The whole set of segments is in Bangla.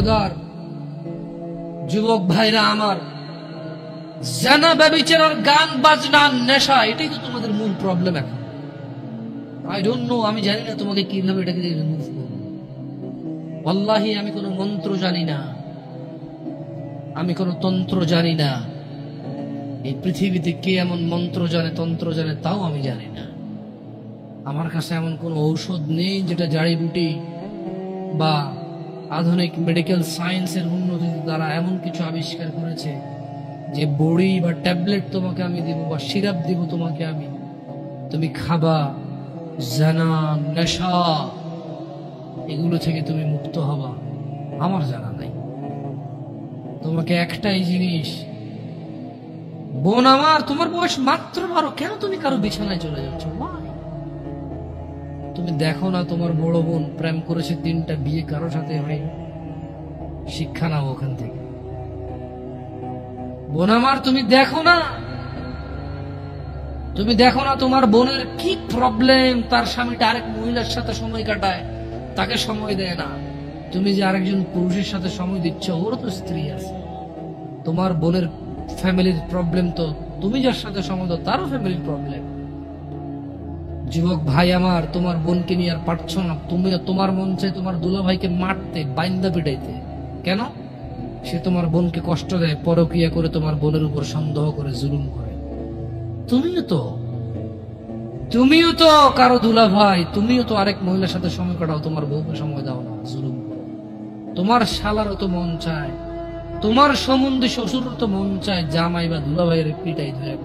খবরদার যুবক ভাইরা আমার, জানা ব্যভিচার, গান বাজনা, নেশা, এটাই তো তোমাদের মূল প্রবলেম এখন। আই ডোন্ট নো, আমি জানি না তোমাকে কিভাবে এটাকে রিমুভ করব। ওয়াল্লাহি আমি কোনো মন্ত্র জানি না, আমি কোনো তন্ত্র জানি না। এই পৃথিবীতে কে এমন মন্ত্র জানে, তন্ত্র জানে, তাও আমি জানি না। আমার কাছে এমন কোনো ঔষধ নেই যেটা জাড়িবুটি বা আধুনিক মেডিকেল সায়েন্সের উন্নতির দ্বারা এমন কিছু আবিষ্কার করেছে যে বড়ি বা ট্যাবলেট তোমাকে আমি দিব বা সিরাপ দিব তোমাকে আমি, তুমি খাবা, জানা, নেশা, এগুলো থেকে তুমি মুক্ত হবা। আমার জানা নাই। তোমাকে একটাই জিনিস, বোন আমার, তোমার বয়স মাত্র 12, কেন তুমি কারো বিছানায় চলে যাচ্ছ? তুমি দেখো না তোমার বড় বোন প্রেম করেছে 3টা, বিয়ে কারোর সাথে হয়। শিক্ষা নাও ওখান থেকে। বোন আমার, তুমি দেখো না, তুমি দেখো না তোমার বোনের কি প্রবলেম, তার স্বামীটা আরেক মহিলার সাথে সময় কাটায়, তাকে সময় দেয় না। তুমি যে আরেকজন পুরুষের সাথে সময় দিচ্ছ, ওরও তো স্ত্রী আছে। তোমার বোনের ফ্যামিলির প্রবলেম তো তুমি যার সাথে সময় দাও তারও ফ্যামিলির প্রবলেম। যুবক ভাই আমার, তোমার বোনকে নিয়ে আর পারছো না। তুমি, তোমার মন চাই তোমার দুলা ভাইকে মারতে, বাইন্দা পিটাইতে। কেন? সে তোমার বোনকে কষ্ট দেয়, পরকিয়া করে তোমার বোনের উপর সন্দেহ করে, জুলুম করে। তুমিও তো কারো দুলা ভাই, তুমিও তো আরেক মহিলার সাথে সময় কাটাও, তোমার বউকে সময় দাও না, জুলুম করো। তোমার শালারও তো মন চায়, তোমার সম্বন্ধে শ্বশুরও তো মন চায় জামাই বা দুলা ভাইয়ের পিটাই ধরে।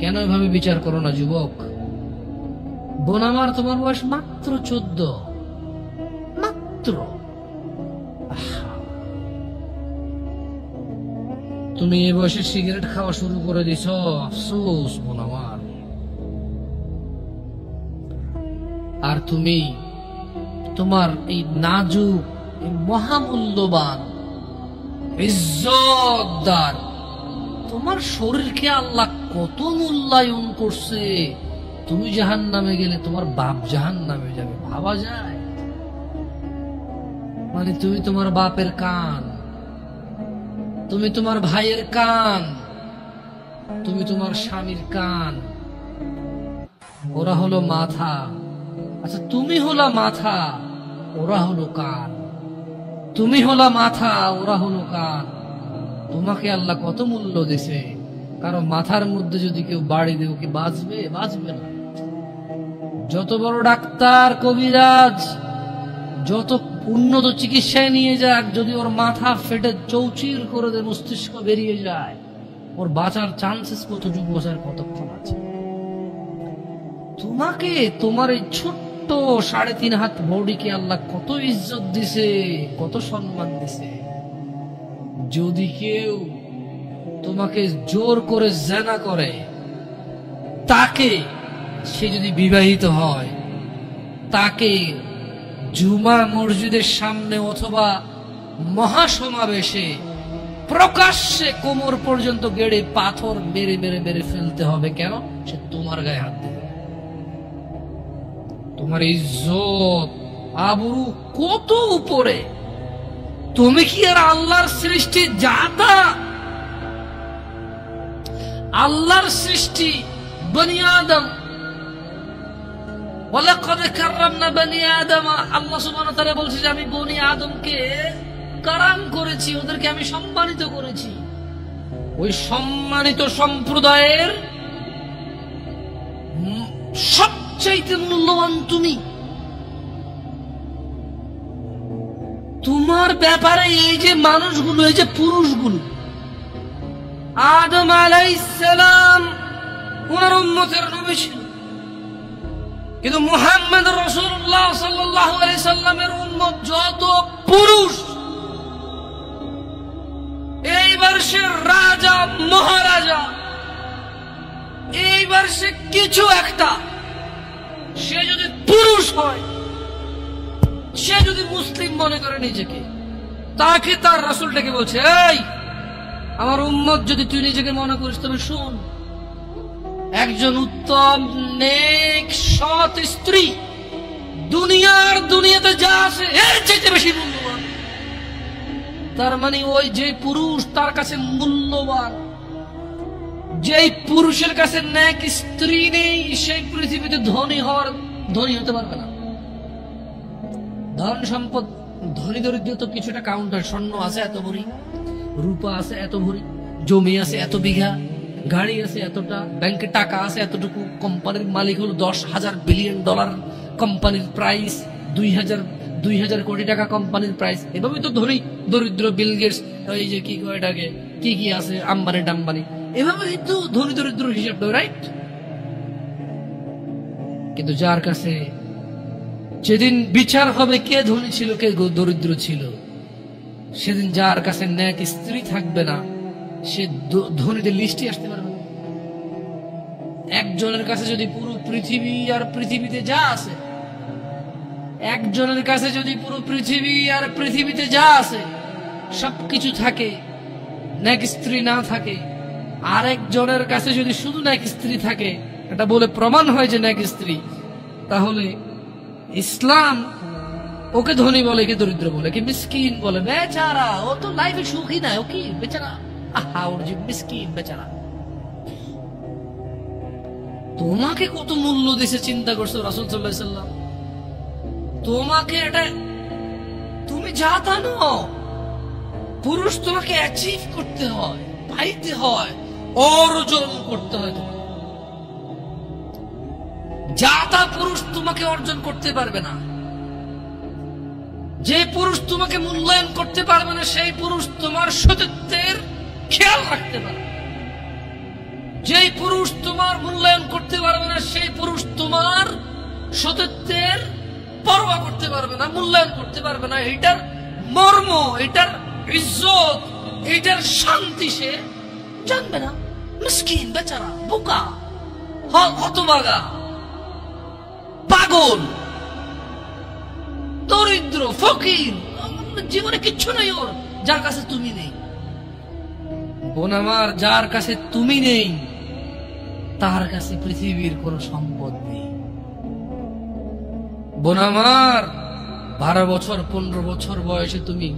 কেন এভাবে বিচার করো না যুবক? বোন আমার, তোমার বয়স মাত্র 14, মাত্র। তুমি এই বয়সে সিগারেট খাওয়া শুরু করে দিছ, আফসোস বোন আমার। আর তুমি তোমার এই নাজুক, এই মহামূল্যবান, ইজ্জতদার তোমার শরীরকে আল্লাহ কত মূল্যায়ন করছে। তুমি জাহান্নামে গেলে তোমার বাপ জাহান্নামে যাবে, ভাবা যায়? মানে তুমি তোমার বাপের কান, তুমি তোমার ভাইয়ের কান, তুমি তোমার স্বামীর কান, ওরা হলো মাথা। আচ্ছা, তুমি হলো মাথা, ওরা হলো কান। তুমি হলো মাথা, ওরা হলো কান। তোমাকে আল্লাহ কত মূল্য দিছে। কারণ মাথার মধ্যে যদি কেউ বাড়ি দেও, কি বাঁচবে? বাঁচবে না। যত বড় ডাক্তার, কবিরাজ, যত উন্নত চিকিৎসায় নিয়ে যাক, যদি ওর মাথা ফেটে চৌচির করে দেয়, মস্তিষ্ক বেরিয়ে যায়, ওর বাঁচার চান্সেস কতটুকু, বাঁচার কতক্ষণ আছে? তোমাকে, তোমার এই ছোট্ট 3.5 হাত বডিকে আল্লাহ কত ইজ্জত দিছে, কত সম্মান দিছে। যদি কেউ তোমাকে জোর করে জেনা করে, তাকে, সে যদি বিবাহিত হয়, তাকে জুমা মসজিদের সামনে অথবা মহাসমাবেশে প্রকাশ্যে কোমর পর্যন্ত গেড়ে পাথর মেরে মেরে মেরে ফেলতে হবে। কেন? সে তোমার গায়ে হাত দেবে। তোমার ইজ্জত, আবরু কত উপরে। তুমি কি আর আল্লাহর সৃষ্টি জাতা? আল্লাহর সৃষ্টি বনি আদম, ওয়ালাকাদ কাররামনা বনি আদম। আল্লাহ সুবহানাহু ওয়া তাআলা বলছে যে আমি বনি আদমকে কারাম করেছি, ওদেরকে আমি সম্মানিত করেছি। ওই সম্মানিত সম্প্রদায়ের সবচাইতে মূল্যবান তুমি। তোমার ব্যাপারে এই যে মানুষগুলো, এই যে পুরুষগুলো, আদম আলাইহিস সালাম ওনার উম্মতের নবী ছিল, কিন্তু মুহাম্মদ রাসূলুল্লাহ সাল্লাল্লাহু আলাইহি সাল্লামের উম্মত যত পুরুষ, এইবার সে রাজা মহারাজা, এইবার সে কিছু একটা, সে যদি পুরুষ হয়, সে যদি মুসলিম মনে করে নিজেকে, তাকে তার রাসূলটাকে বলছে, এই আমার উম্মত যদি তুই নিজেকে মনে করিস, তবে শোন, একজন উত্তম নেক সৎ স্ত্রী দুনিয়াতে যা আছে এর চাইতে বেশি মূল্যবান। তার মানে ওই যে পুরুষ তার কাছে মূল্যবান, যেই পুরুষের কাছে ন্যাক স্ত্রী নেই, সেই পৃথিবীতে ধনী হতে পারবে না। ধন সম্পদ, ধনী দরিদ্র তো কিছুটা কাউন্ট হয়। স্বর্ণ আছে এত ভরি, রূপা আছে এত ভরি, জমি আছে এত বিঘা, গাড়ি আছে এতটা, ব্যাংকে টাকা আছে এতটুকু, কোম্পানির মালিক হলো 10,000 বিলিয়ন ডলার কোম্পানির প্রাইস, 2,000 কোটি টাকা কোম্পানির প্রাইস। এভাবেই তো ধনী দরিদ্র বিল গেটস, ওই যে কি কয় এটাকে, কি আছে আম্বানি টাম্বানি, এভাবেই তো ধনী দরিদ্র হিসাব, রাইট? কিন্তু যার কাছে যেদিন বিচার হবে কে ধনী ছিল কে দরিদ্র ছিল, সেদিন যার কাছে ন্যাক স্ত্রী থাকবে না, সে ধনীদের লিস্টে আসতে পারবে না। একজনের কাছে যদি পুরো পৃথিবী আর পৃথিবীতে যা আছে, একজনের কাছে যদি পুরো পৃথিবী আর পৃথিবীতে যা আছে সবকিছু থাকে, ন্যাক স্ত্রী না থাকে, আরেকজনের কাছে যদি শুধু ন্যাক স্ত্রী থাকে, এটা বলে প্রমাণ হয় যে ন্যাক স্ত্রী, তাহলে ইসলাম ওকে ধনী বলে কি দরিদ্র বলে কি মিসকিন বলে? বেচারা, ও তো লাইফে সুখী না, ও কি বেচারা, আহা ওর যে মিসকিন বেচারা। তোমাকে কত মূল্য দিছে চিন্তা করছো রাসূল সাল্লাল্লাহু আলাইহি ওয়াসাল্লাম? তোমাকে এটা তুমি যা তা নও, পুরুষ তোমাকে অ্যাচিভ করতে হয়, পাইতে হয়, অর্জন করতে হয়। তোমাকে যা তা পুরুষ তোমাকে অর্জন করতে পারবে না। যে পুরুষ তোমাকে মূল্যায়ন করতে পারবে না, সেই পুরুষ তোমার সতীত্বের খেয়াল রাখতে পারবে। যেই পুরুষ তোমার মূল্যায়ন করতে পারবে না, সেই পুরুষ তোমার সতীত্বের পরোয়া করতে পারবে না, মূল্যায়ন করতে পারবে না। এটার মর্ম, এটার ইজ্জত, এটার শান্তি সে জানবে না। মিসকিন বেচারা, বোকা, হতভাগা, পাগল, দরিদ্র, ফকির, জীবনে কিচ্ছু নেই ওর, যার কাছে তুমি নেই। বোন আমার, যার কাছে তুমি নেই তার কাছে পৃথিবীর কোন সম্পদ নেই। বোন আমার, 12 বছর 15 বছর বয়সে তুমি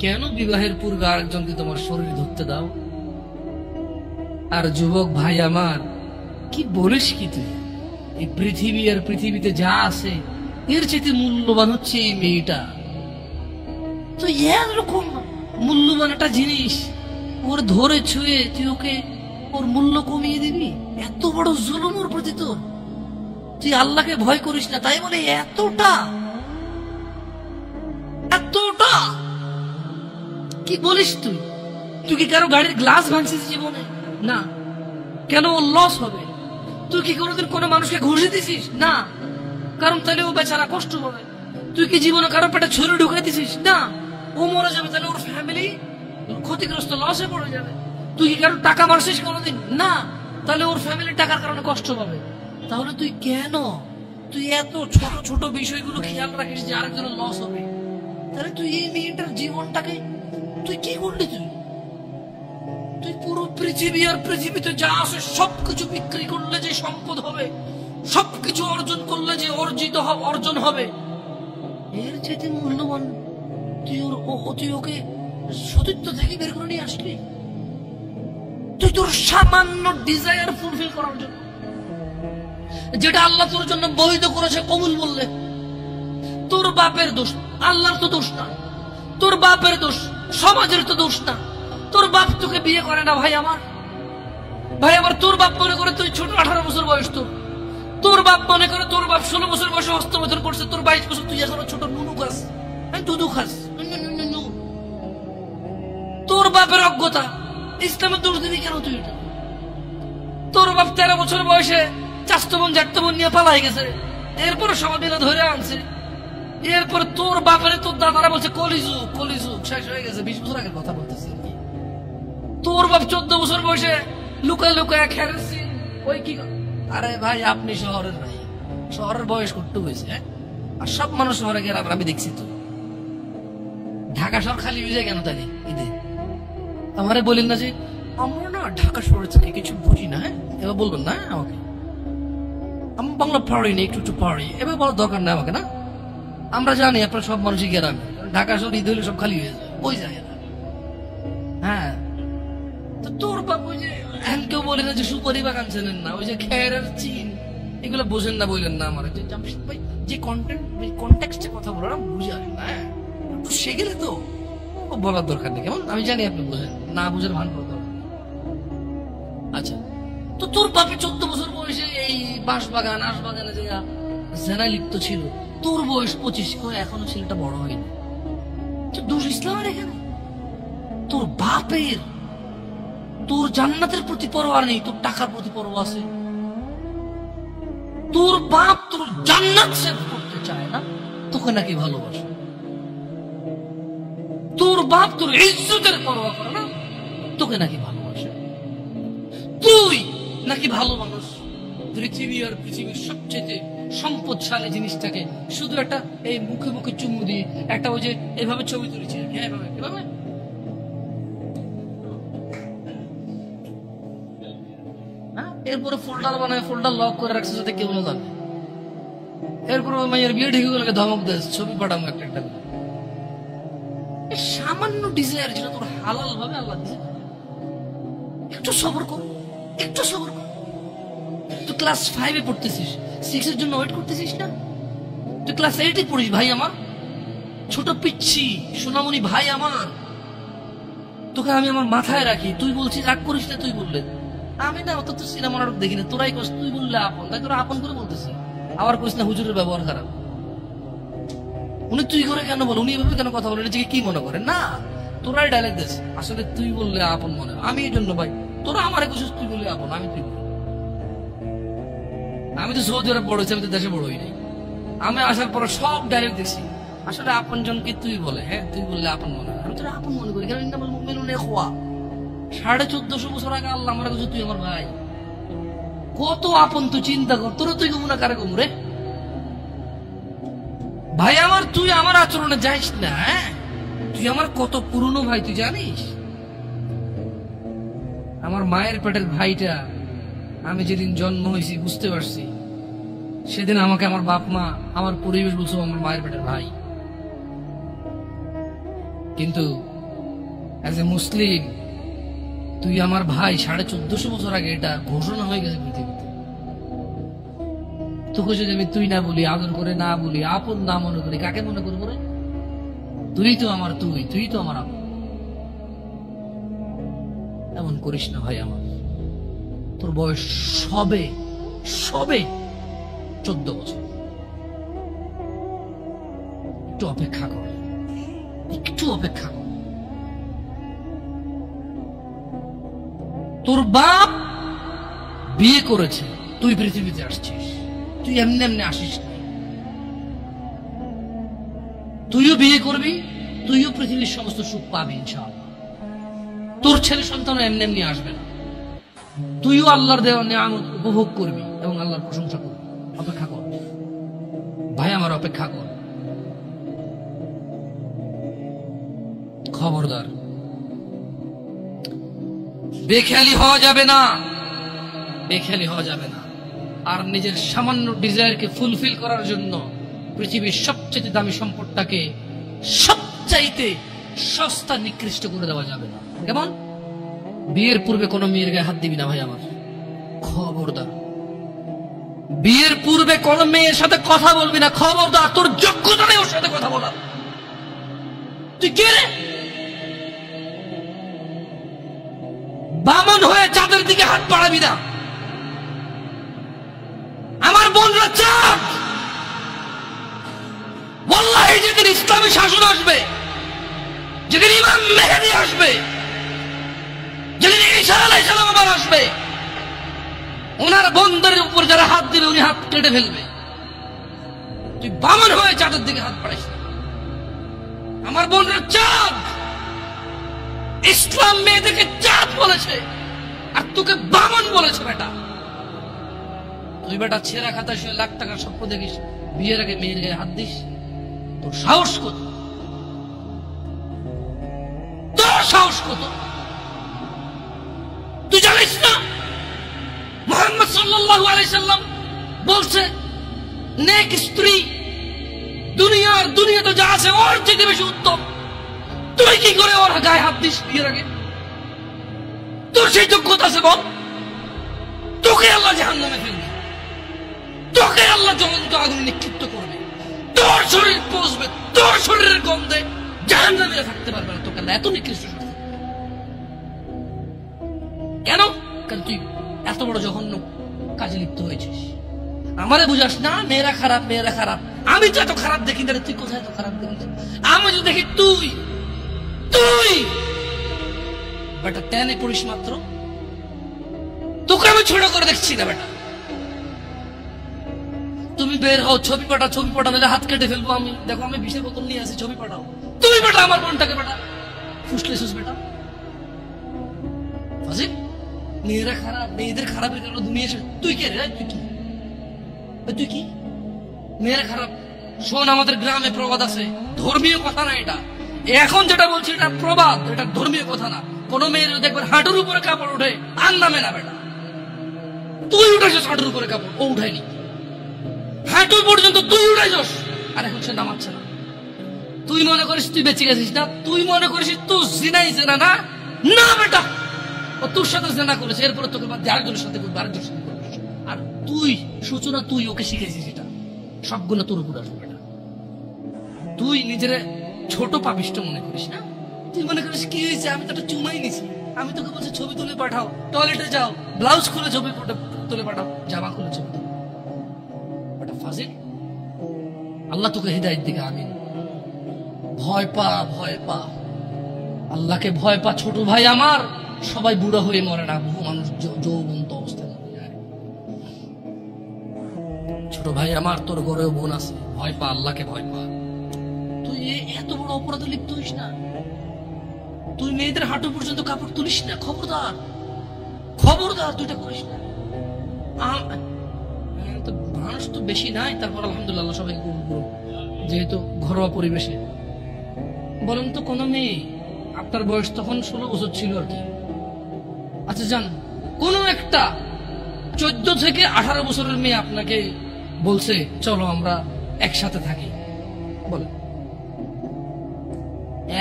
কেন বিবাহের পূর্বে আরেকজনকে তোমার শরীর ধরতে দাও? আর যুবক ভাই আমার, কি বলিস কি তুই? এই পৃথিবী আর পৃথিবীতে যা আছে এর চেয়ে মূল্যবান হচ্ছে এই মেয়েটা। তো এরকম মূল্যবান একটা জিনিস ওর ধরে ছুঁয়ে তুই ওকে ওর মূল্য কমিয়ে দিবি? এত বড় জুলুম ওর প্রতি তোর। তুই আল্লাহকে ভয় করিস না, তাই বলে এতটা এতটা কি বলিস তুই? তুই কি কারো গাড়ির গ্লাস ভাঙছিস জীবনে? না। কেন ওর লস হবে? তুই কি কোনোদিন কোনো মানুষকে ঘুষি দিছিস? না। কারণ তাহলে ও বেচারা কষ্ট পাবে। তুই কি জীবনে কারো পেটে ছুরি ঢুকাই দিছিস? না। ও মরে যাবে, তাহলে ওর ফ্যামিলি ক্ষতিগ্রস্ত, লসে পড়ে যাবে। তুই কি কারো টাকা মারছিস কোনোদিন? না। তাহলে ওর ফ্যামিলি টাকার কারণে কষ্ট পাবে। তাহলে তুই কেন এত ছোট ছোট বিষয়গুলো খেয়াল রাখিস যে আরেকজনের লস হবে? তাহলে তুই এই মেয়েটার জীবনটাকে তুই কি করলি? তুই পুরো পৃথিবী আর পৃথিবীতে যা আছে সবকিছু বিক্রি করলে যে সম্পদ হবে, সবকিছু অর্জন করলে যে অর্জন হবে, এর চাইতে মূল্যবান তুই ওকে সতীত্ব থেকে বের করে নিয়ে আসলি। তুই তোর সামান্য ডিজায়ার ফুলফিল করার জন্য, যেটা আল্লাহ তোর জন্য বৈধ করেছে, কবুল বললে তোর বাপের দোষ, আল্লাহর তো দোষ না। তোর বাপের দোষ, সমাজের তো দোষ না। তোর বাপ তোকে বিয়ে করে না ভাই আমার, তোর বাপ মনে করে তুই ছোট, 18 বছর বয়স তোর বাপ মনে করে তোর বাপ 16 বছর বয়সে হস্তমৈথুন করছে, তোর 22 বছর, তুই এখনো ছোট নুনু খাস, দুধু খাস। তোর বাপের অজ্ঞতা, ইসলামের দোষ দিবি কেন তুই? তোর বাপ 13 বছর বয়সে চাচতো বোন জ্যাঠতো বোন নিয়ে পালাই গেছে, এরপরে সবাই মিলে ধরে আনছে। এরপরে তোর বাপের তোর দাদারা বলছে কলিযুগ শেষ হয়ে গেছে। 20 বছর আগের কথা বলতেছে। তোর বাপ 14 বছর বয়সে লুকায় লুকায় খেলেছি ওই কি। আরে ভাই, আপনি শহরের ভাই, শহরের বয়স কত হয়েছে? আর সব মানুষ শহরে গেলাম, আমি দেখছি তো। ঢাকা শহর খালি হয়ে যায় কেন তাহলে ঈদে? আমারে বলেন না যে আমরা না ঢাকা শহরে থেকে কিছু বুঝি না। এবার বলবেন না আমাকে, আমি বাংলা পারি না, একটু পারি, এবার বলার দরকার না আমাকে। না, আমরা জানি আপনার সব মানুষই গ্রামে, ঢাকা শহর ঈদ হলে সব খালি হয়ে যায়, ওই যায় না। হ্যাঁ, তো তোর বাপ ওই যে কেউ বলে না যে সুপারি বাগান চেনেন না, ওই যে খেরের চিন, এগুলো বোঝেন না, বললেন না আমার যে জামশেদ ভাই যে কন্টেক্সটে কথা বলো না বুঝায় না, একটু সেগেলে তো বলার দরকার নেই, কেমন? আমি জানি আপনি বোঝেন না, বুঝার ভান করতে হবে। আচ্ছা, তো তোর বাপে 14 বছর বয়সে এই বাঁশবাগান আশবাগানে যে জেনায় লিপ্ত ছিল, তোর বয়স 25, করে এখনো ছেলেটা বড় হয়নি। দোষ ইসলামের এখানে? তোর বাপের, তোর জান্নাতের প্রতি পরোয়া নেই, তোর টাকার প্রতি পরোয়া আছে। তোর বাপ তোর জান্নাত সেভ করতে চায় না, তোকে নাকি ভালোবাসে। তোর বাপ তোর ইজ্জতের পরোয়া করে না, তোকে নাকি ভালোবাসে। তুই নাকি ভালো মানুষ, পৃথিবী আর পৃথিবীর সবচেয়ে সম্পদশালী জিনিসটাকে শুধু একটা এই মুখে মুখে চুমু দিয়ে একটা ওই যে এভাবে ছবি তুলেছি, এভাবে এরপরে ফোল্ডার বানায়, ফোল্ডার লক করে রাখছে যাতে কেউ না জানে। এরপরে ওই মাইয়ের বিয়ে ঢেকে গেলে ধমক দেয়, ছবি পাঠাবো একটা একটা। সামান্য ডিজায়ার যেটা তোর হালাল ভাবে আল্লাহ দিয়েছে, একটু সবর কর, একটু সবর কর। তুই ক্লাস 5-এ পড়তেছিস, 6-এর জন্য ওয়েট করতেছিস না? তুই ক্লাস 8-এ পড়িস ভাই আমার, ছোট পিচ্ছি সোনামণি ভাই আমার। তোকে আমি আমার মাথায় রাখি, তুই বলছিস রাগ করিস না, তুই বললে আমি না অত তো সিনেমা নাটক দেখি না, তোরাই কস, তুই বললে আপন, তাই তোরা আপন করে বলতেছি। আবার কইস না হুজুরের ব্যবহার খারাপ। উনি তুই করে কেন বল, উনি এভাবে কেন কথা বলেন, নিজেকে কি মনে করেন? না, তোরাই ডায়লগ দিস, আসলে তুই বললে আপন মনে। আমি এই জন্য ভাই, তোরা আমার কইছিস তুই বললে আপন, আমি তুই বলি। আমি তো সৌদি আরব বড় হয়েছি, আমি তো দেশে বড় হই নাই। আমি আসার পর সব ডায়লগ দেখছি, আসলে আপন জনকে তুই বলে, হ্যাঁ তুই বললে আপন মনে। আমি তোরা আপন মনে করি, কারণ ইন্নামাল মুমিনুনা ইখওয়া। 1450 বছর আগে আল্লাহ আমার কাছে তুই আমার ভাই। কত আপন তুই চিন্তা কর, তোরা তুই কমু না কারে কমু রে ভাই আমার? তুই আমার আচরণে যাইস না, হ্যাঁ? তুই আমার কত পুরনো ভাই তুই জানিস? আমার মায়ের পেটের ভাইটা আমি যেদিন জন্ম হয়েছি বুঝতে পারছি, সেদিন আমাকে আমার বাপ মা আমার পরিবেশ বলছো আমার মায়ের পেটের ভাই। কিন্তু অ্যাজ এ মুসলিম তুই আমার ভাই। 1450 বছর আগে এটা ঘোষণা হয়ে গেছে পৃথিবীতে। তোকে যদি আমি তুই না বলি, আদর করে না বলি, আপন না মনে করি, কাকে মনে করবো রে? তুই তো আমার তুই তো আমার আপন। এমন করিস না ভাই আমার, তোর বয়স সবে 14 বছর। একটু অপেক্ষা কর, একটু অপেক্ষা কর। তোর বাপ বিয়ে করেছে, তুই পৃথিবীতে আসছিস, তুই এমনি এমনি আসিস না। তুইও বিয়ে করবি, তুইও পৃথিবীর সমস্ত সুখ পাবি ইনশাআল্লাহ। তোর ছেলে সন্তান এমনি এমনি আসবে না। তুইও আল্লাহর দেওয়া নিয়ামত উপভোগ করবি এবং আল্লাহর প্রশংসা করবি। অপেক্ষা কর ভাই আমার, অপেক্ষা কর। খবরদার, বেখেয়ালি হওয়া যাবে না, বেখেয়ালি হওয়া যাবে না। আর নিজের সামান্য ডিজায়ারকে ফুলফিল করার জন্য পৃথিবীর সবচেয়ে দামি সম্পদটাকে সবচাইতে সস্তা নিকৃষ্ট করে দেওয়া যাবে না। কেমন? বিয়ের পূর্বে কোনো মেয়ের গায়ে হাত দিবি না ভাই আমার, খবরদার। বিয়ের পূর্বে কোন মেয়ের সাথে কথা বলবি না, খবরদার। তোর যোগ্যতা নেই ওর সাথে কথা বলার। তুই কে রে? বামন হয়ে চাঁদের দিকে হাত বাড়াবি না। আমার বোনরা চাঁদ। ওয়াল্লাহি যেদিন ইসলামী শাসন আসবে, যেদিন ইমাম মেহেদী আসবে, যেদিন ঈসা আলাইহিস সালাম আবার আসবে, ওনার বন্ধের উপর যারা হাত দিবে উনি হাত কেটে ফেলবে। তুই বামন হয়ে চাঁদের দিকে হাত বাড়াইস না। আমার বোনরা চাঁদ। ইসলাম মেয়েদেরকে চাঁদ বলেছে, আর তোকে বামন বলেছে বেটা। তুই বেটা ছেঁড়া খাতা শুয়ে লাখ টাকার স্বপ্ন দেখিস, বিয়ের আগে মেয়ের গায়ে হাত দিস? তোর সাহস কত? তোর সাহস কত? তুই জানিস না মুহাম্মদ সাল্লাল্লাহু আলাইহি সাল্লাম বলছে, নেক স্ত্রী দুনিয়াতে যা আছে ওর চেয়ে বেশি উত্তম। তুই কি করে ওর গায়ে হাত দিস বিয়ের আগে? তোর সেই যোগ্যতা আছে বল? তোকে আল্লাহ জাহান্নামে ফেলবে, তোকে আল্লাহ জ্বলন্ত আগুনে নিক্ষিপ্ত করবে, তোর শরীর পচবে, তোর শরীরের গন্ধে জাহান্নামে থাকতে পারবে না, তোকে আল্লাহ এত নিকৃষ্ট শাস্তি। কেন? কারণ তুই এত বড় জঘন্য কাজে লিপ্ত হয়েছিস। আমারে বুঝাস না মেয়েরা খারাপ, মেয়েরা খারাপ। আমি তো এত খারাপ দেখি না, তুই কোথায় এত খারাপ দেখিস? আমি তো দেখি তুই তুই বেটা টেনে পড়িস মাত্র, তোকে আমি ছোট করে দেখছি না বেটা। তুমি বের হও, ছবি পাঠাও, ছবি পাঠালে হাত কেটে ফেলবো আমি। দেখো আমি বিষের বোতল নিয়ে আসি, ছবি পাঠাও। তুমি বেটা আমার বোনটাকে বেটা ফুসলেছিস বেটা। ফাজিল, মেয়েরা খারাপ, মেয়েদের খারাপের জন্য দুনিয়া শেষ। তুই কে রে? তুই কি? তুই কি? মেয়েরা খারাপ? শোন, আমাদের গ্রামে প্রবাদ আছে, ধর্মীয় কথা না এটা। এখন যেটা বলছি এটা প্রবাদ, এটা ধর্মীয় কথা না। কোন মেয়ের দেখবেন হাঁটুর উপরে কাপড় ওঠে, আর নামে না বেটা। তুই উঠেছিস হাঁটুর উপরে কাপড়, ও উঠায়নি। হাঁটু পর্যন্ত তুই উঠাইছস, আর এখন সে নামাচ্ছে না। তুই মনে করিস তুই বেঁচে গেছিস না? তুই মনে করিস তুই জিনাইছে না? না না বেটা, ও তোর সাথে জেনা করেছে, এরপরে তোকে আরেকজনের সাথে করবে, আরেকজনের সাথে করবে। আর তুই সূচনা, তুই ওকে শিখেছিস, এটা সবগুলো তোর উপর আসবে বেটা। তুই নিজের ছোট পাপিষ্ট মনে করিস না? তুই মনে করিস কি হয়েছে, আমি তো একটা চুমাই নিছি, আমি তোকে বলছি ছবি তুলে পাঠাও, টয়লেটে যাও, ব্লাউজ খুলে ছবি তুলে পাঠাও, জামা খুলে ছবি তুলে। বেটা ফাজিল, আল্লাহ তোকে হিদায়াত দিকে। আমিন। ভয় পা, ভয় পা, আল্লাহকে ভয় পা। ছোট ভাই আমার, সবাই বুড়ো হয়ে মরে না, বহু মানুষ যৌবন্ত অবস্থায় মরে যায়। ছোট ভাই আমার, তোর ঘরেও বোন আছে, ভয় পা, আল্লাহকে ভয় পা। তুই এত বড় অপরাধে লিপ্ত হইস না। তুই মেয়েদের হাঁটু পর্যন্ত কাপড় তুলিস না, খবরদার, খবরদার, তুই এটা করিস না। মানুষ তো বেশি নাই, তারপর আলহামদুলিল্লাহ সবাইকে কবুল করুন, যেহেতু ঘরোয়া পরিবেশে। বলেন তো কোন মেয়ে, আপনার বয়স তখন 16 বছর ছিল আর কি, আচ্ছা যান, কোন একটা 14 থেকে 18 বছরের মেয়ে আপনাকে বলছে চলো আমরা একসাথে থাকি? বলে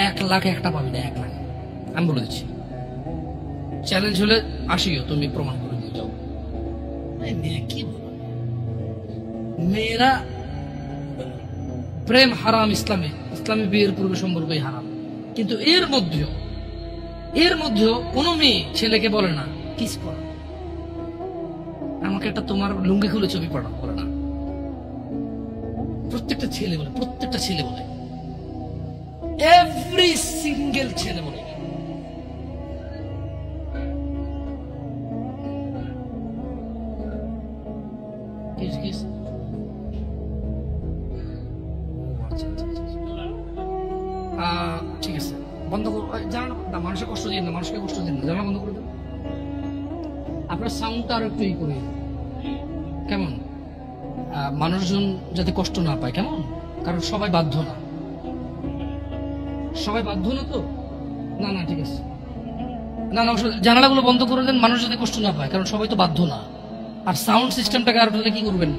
1 লাখ একটা পাবি না, 1 লাখ। আমি বলে দিচ্ছি, চ্যালেঞ্জ হলে আসিও, তুমি প্রমাণ করে দিয়ে যাও। মেয়ে কি বলো, মেয়েরা প্রেম হারাম ইসলামে, ইসলামে বিয়ের পূর্বে সম্পর্কই হারাম। কিন্তু এর মধ্যেও কোনো মেয়ে ছেলেকে বলে না কিস করো, আমাকে একটা তোমার লুঙ্গি খুলে ছবি পাঠাও, বলে না। প্রত্যেকটা ছেলে বলে, প্রত্যেকটা ছেলে বলে, এভরি সিঙ্গেল ছেলে বলে। ঠিক আছে, বন্ধ করো, জানা না, মানুষের কষ্ট দিন না, মানুষকে কষ্ট দিন না, জানা বন্ধ করে দেন। আপনার সাউন্ডটা আরো একটু করে, কেমন? মানুষজন যাতে কষ্ট না পায়, কেমন? কারণ সবাই বাধ্য না, সবাই বাধ্য না তো। না না ঠিক আছে, না না, জানালাগুলো বন্ধ করে দেন, মানুষ যাতে কষ্ট না পায়, কারণ সবাই তো বাধ্য না। আর সাউন্ড সিস্টেমটাকে আর কি করবেন,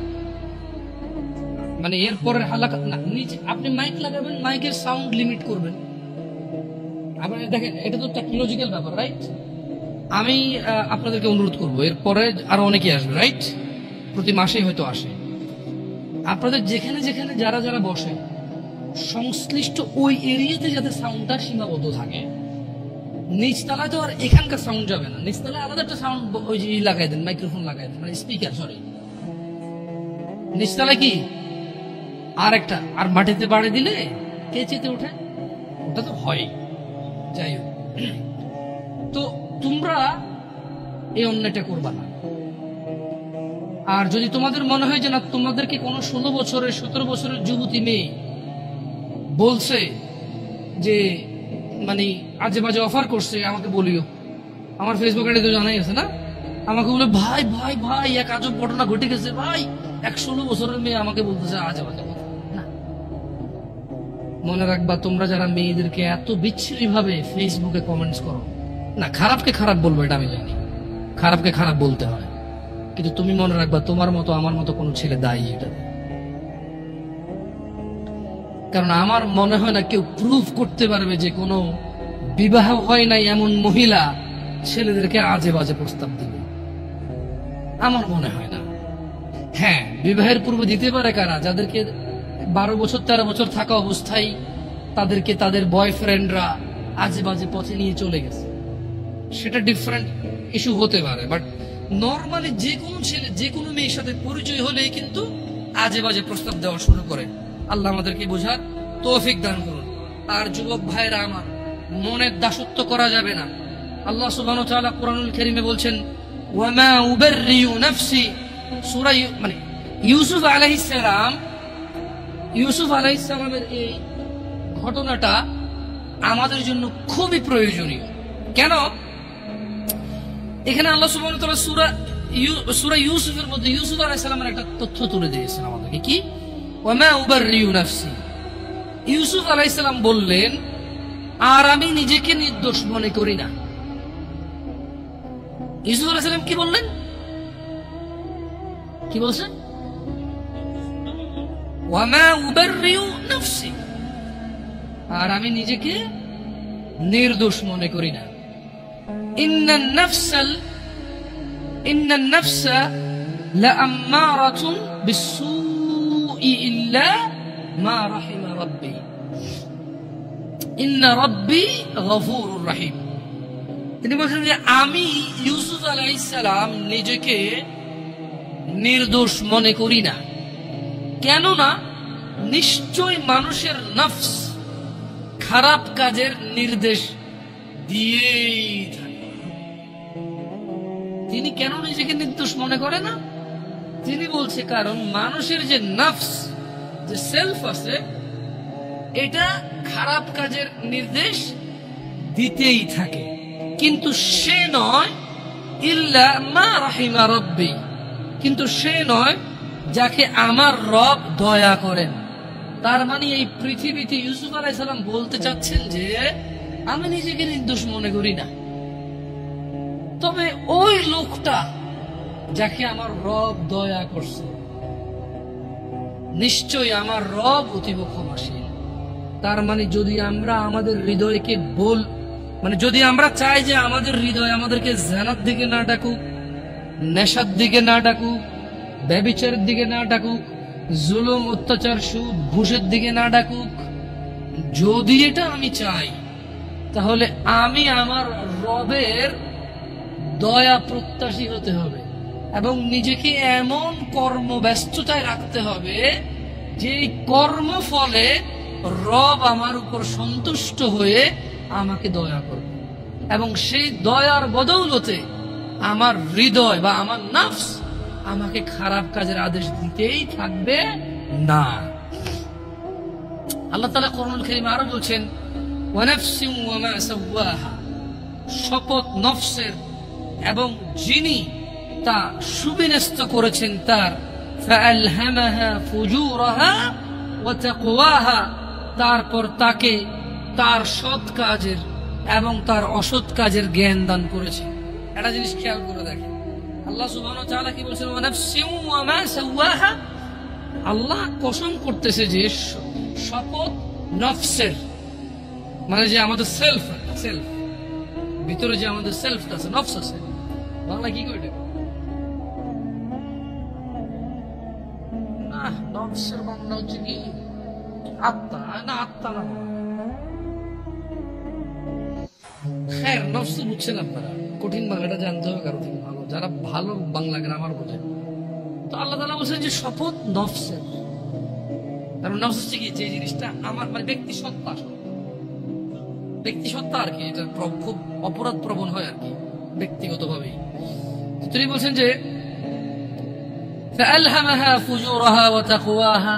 মানে এরপরের হালাকা না, নিচে আপনি মাইক লাগাবেন, মাইকের সাউন্ড লিমিট করবেন। আবার দেখেন, এটা তো টেকনোলজিক্যাল ব্যাপার, রাইট? আমি আপনাদেরকে অনুরোধ করবো, এরপরে আরো অনেকে আসবে, রাইট? প্রতি মাসেই হয়তো আসে। আপনাদের যেখানে যেখানে যারা যারা বসে, সংশ্লিষ্ট ওই এরিয়াতে যাতে সাউন্ডটা সীমাবদ্ধ থাকে। নিচতলায় তো আর এখানকার সাউন্ড যাবে না, নিচতলায় আলাদা একটা সাউন্ড ওই যে লাগাই দেন, মাইক্রোফোন লাগাই দেন, মানে স্পিকার, সরি। নিচতলায় কি আর একটা, আর মাটিতে বাড়ি দিলে কে চেতে ওঠে, ওটা তো হয়। যাই হোক, তো তোমরা এই অন্যায়টা করবা না। আর যদি তোমাদের মনে হয় যে না, তোমাদেরকে কোনো 16 বছরের 17 বছরের যুবতী মেয়ে বলছে যে মানে আজে বাজে অফার করছে, আমাকে বলিও। আমার ফেসবুক আইডি তো জানাই আছে না, আমাকে বলে ভাই ভাই ভাই এক আজব ঘটনা ঘটে গেছে ভাই, 16 বছরের মেয়ে আমাকে বলতেছে আজে বাজে কথা। না, মনে রাখবা, তোমরা যারা মেয়েদেরকে এত বিচ্ছিরি ভাবে ফেসবুকে কমেন্টস করো না, খারাপকে খারাপ বলবো এটা আমি জানি, খারাপকে খারাপ বলতে হয়, কিন্তু তুমি মনে রাখবা তোমার মতো আমার মতো কোনো ছেলে দায়ী এটা। কারণ আমার মনে হয় না কেউ প্রুফ করতে পারবে যে কোনো বিবাহ হয় নাই এমন মহিলা ছেলেদেরকে আজে বাজে প্রস্তাব দিবে? আমার মনে হয় না। হ্যাঁ, বিবাহের পূর্বে দিতে পারে কারা? যাদেরকে 12 বছর 13 বছর থাকা অবস্থায় তাদেরকে তাদের বয়ফ্রেন্ডরা আজে বাজে পথে নিয়ে চলে গেছে, সেটা ডিফারেন্ট ইস্যু হতে পারে। বাট নর্মালি যে কোনো ছেলে যে কোনো মেয়ের সাথে পরিচয় হলেই কিন্তু আজে বাজে প্রস্তাব দেওয়া শুরু করে। আল্লাহ আমাদেরকে বোঝার তৌফিক দান করুন। আর যুবক ভাইরা আমার, মনের দাসত্ব করা যাবে না। আল্লাহ সুবহানাহু ওয়া তাআলা কুরআনুল কারীমে বলছেন, ওয়ামা উবাররিউ নাফসি, সূরা মানে ইউসুফ আলাইহিস সালামের এই ঘটনাটা আমাদের জন্য খুবই প্রয়োজনীয়। কেন? এখানে আল্লাহ সুবহানাহু ওয়া তাআলা সূরা ইউসুফের মধ্যে ইউসুফ আলাইহিস সালামের একটা তথ্য তুলে দিয়েছেন আমাদেরকে। কি? ওয়ামা উবাররিউ নাফসি। ইউসুফ আলাইহিস সালাম বললেন, আর আমি নিজেকে নির্দোষ মনে করি না। ইউসুফ আলাইহিস সালাম কি বললেন? কি বলছেন? ওয়ামা উবাররিউ নাফসি, আর আমি নিজেকে নির্দোষ মনে করি না। ইন্নান নাফসা লাআম্মারাতুন বিসসুই ইল্লা মা রাহিমা রাব্বি ইন্না রাব্বি গফুরুর রহিম। তিনি বলছেন যে আমি ইউসুফ আলাইহিস সালাম নিজেকে নির্দোষ মনে করি না। কেননা নিশ্চয় মানুষের নফস খারাপ কাজের নির্দেশ দিয়েই থাকে। তিনি কেন নিজেকে নির্দোষ মনে করে না? তিনি বলছে কারণ মানুষের যে নফস, যে সেলফ আছে, এটা খারাপ কাজের নির্দেশ দিতেই থাকে, কিন্তু সে নয় ইল্লা মা রাহিমা রাব্বি, কিন্তু সে নয় যাকে আমার রব দয়া করেন। তার মানে এই পৃথিবীতে ইউসুফ আলাইহিস সালাম বলতে চাচ্ছেন যে আমি নিজেকে নির্দোষ মনে করি না, তবে ওই লোকটা যাকে আমার রব দয়া করছে, নিশ্চয়ই আমার রব অতীব ক্ষমাশীল। তার মানে যদি আমরা আমাদের হৃদয়কে যদি আমরা চাই যে আমাদের হৃদয় আমাদেরকে জানার দিকে না ডাকুক, নেশার দিকে না ডাকুক, ব্যভিচারের দিকে না ডাকুক, জুলুম অত্যাচার সুদ ঘুষের দিকে না ডাকুক, যদি এটা আমি চাই, তাহলে আমি আমার রবের দয়া প্রত্যাশী হতে হবে এবং নিজেকে এমন কর্মব্যস্ততায় রাখতে হবে যে কর্মফলে রব আমার উপর সন্তুষ্ট হয়ে আমাকে দয়া করবে এবং সেই দয়ার বদৌলতে আমার হৃদয় বা আমার নফস আমাকে খারাপ কাজের আদেশ দিতেই থাকবে না। আল্লাহ তাআলা কোরআনুল কারীমে আরো বলছেন, ওয়া নাফসিন ওয়া মা সাওয়াহা, শপথ নফসের এবং যিনি তা সুবিন্যস্ত করেছেন তার, ফাআলহামাহা ফুজুরাহা ওয়া তাকওয়াহা, তারপর তাকে তার সৎ কাজের এবং তার অসৎ কাজের জ্ঞান দান করেছে। একটা জিনিস খেয়াল করে দেখেন, আল্লাহ সুবহানাহু ওয়া তাআলা কি বলছেন? ওয়া নাফসিন ওয়া মা সাওয়াহা। আল্লাহ কসম করতেছে যে শপথ নফসের, মানে যে আমাদের সেলফ ভিতরে যে আমাদের সেলফ আছে, নফস আছে, বাংলা কি কই এটা? নফসের বাংলা হচ্ছে কি? আত্মা না? আত্মা না, হ্যাঁ নফস বুঝছেন আপনারা। কঠিন বাংলাটা জানতে হবে কারো থেকে ভালো, যারা ভালো বাংলা গ্রামার বোঝেন। তো আল্লাহ তাআলা বলছেন যে শপথ নফসের, কারণ নফস হচ্ছে কি? যে জিনিসটা আমার মানে ব্যক্তি সত্তা আর কি, এটা খুব অপরাধ প্রবণ হয় আর কি ব্যক্তিগত ভাবেই। তিনি বলছেন যে ফাআলহামাহা ফুজুরাহা ওয়া তাকওয়াহা,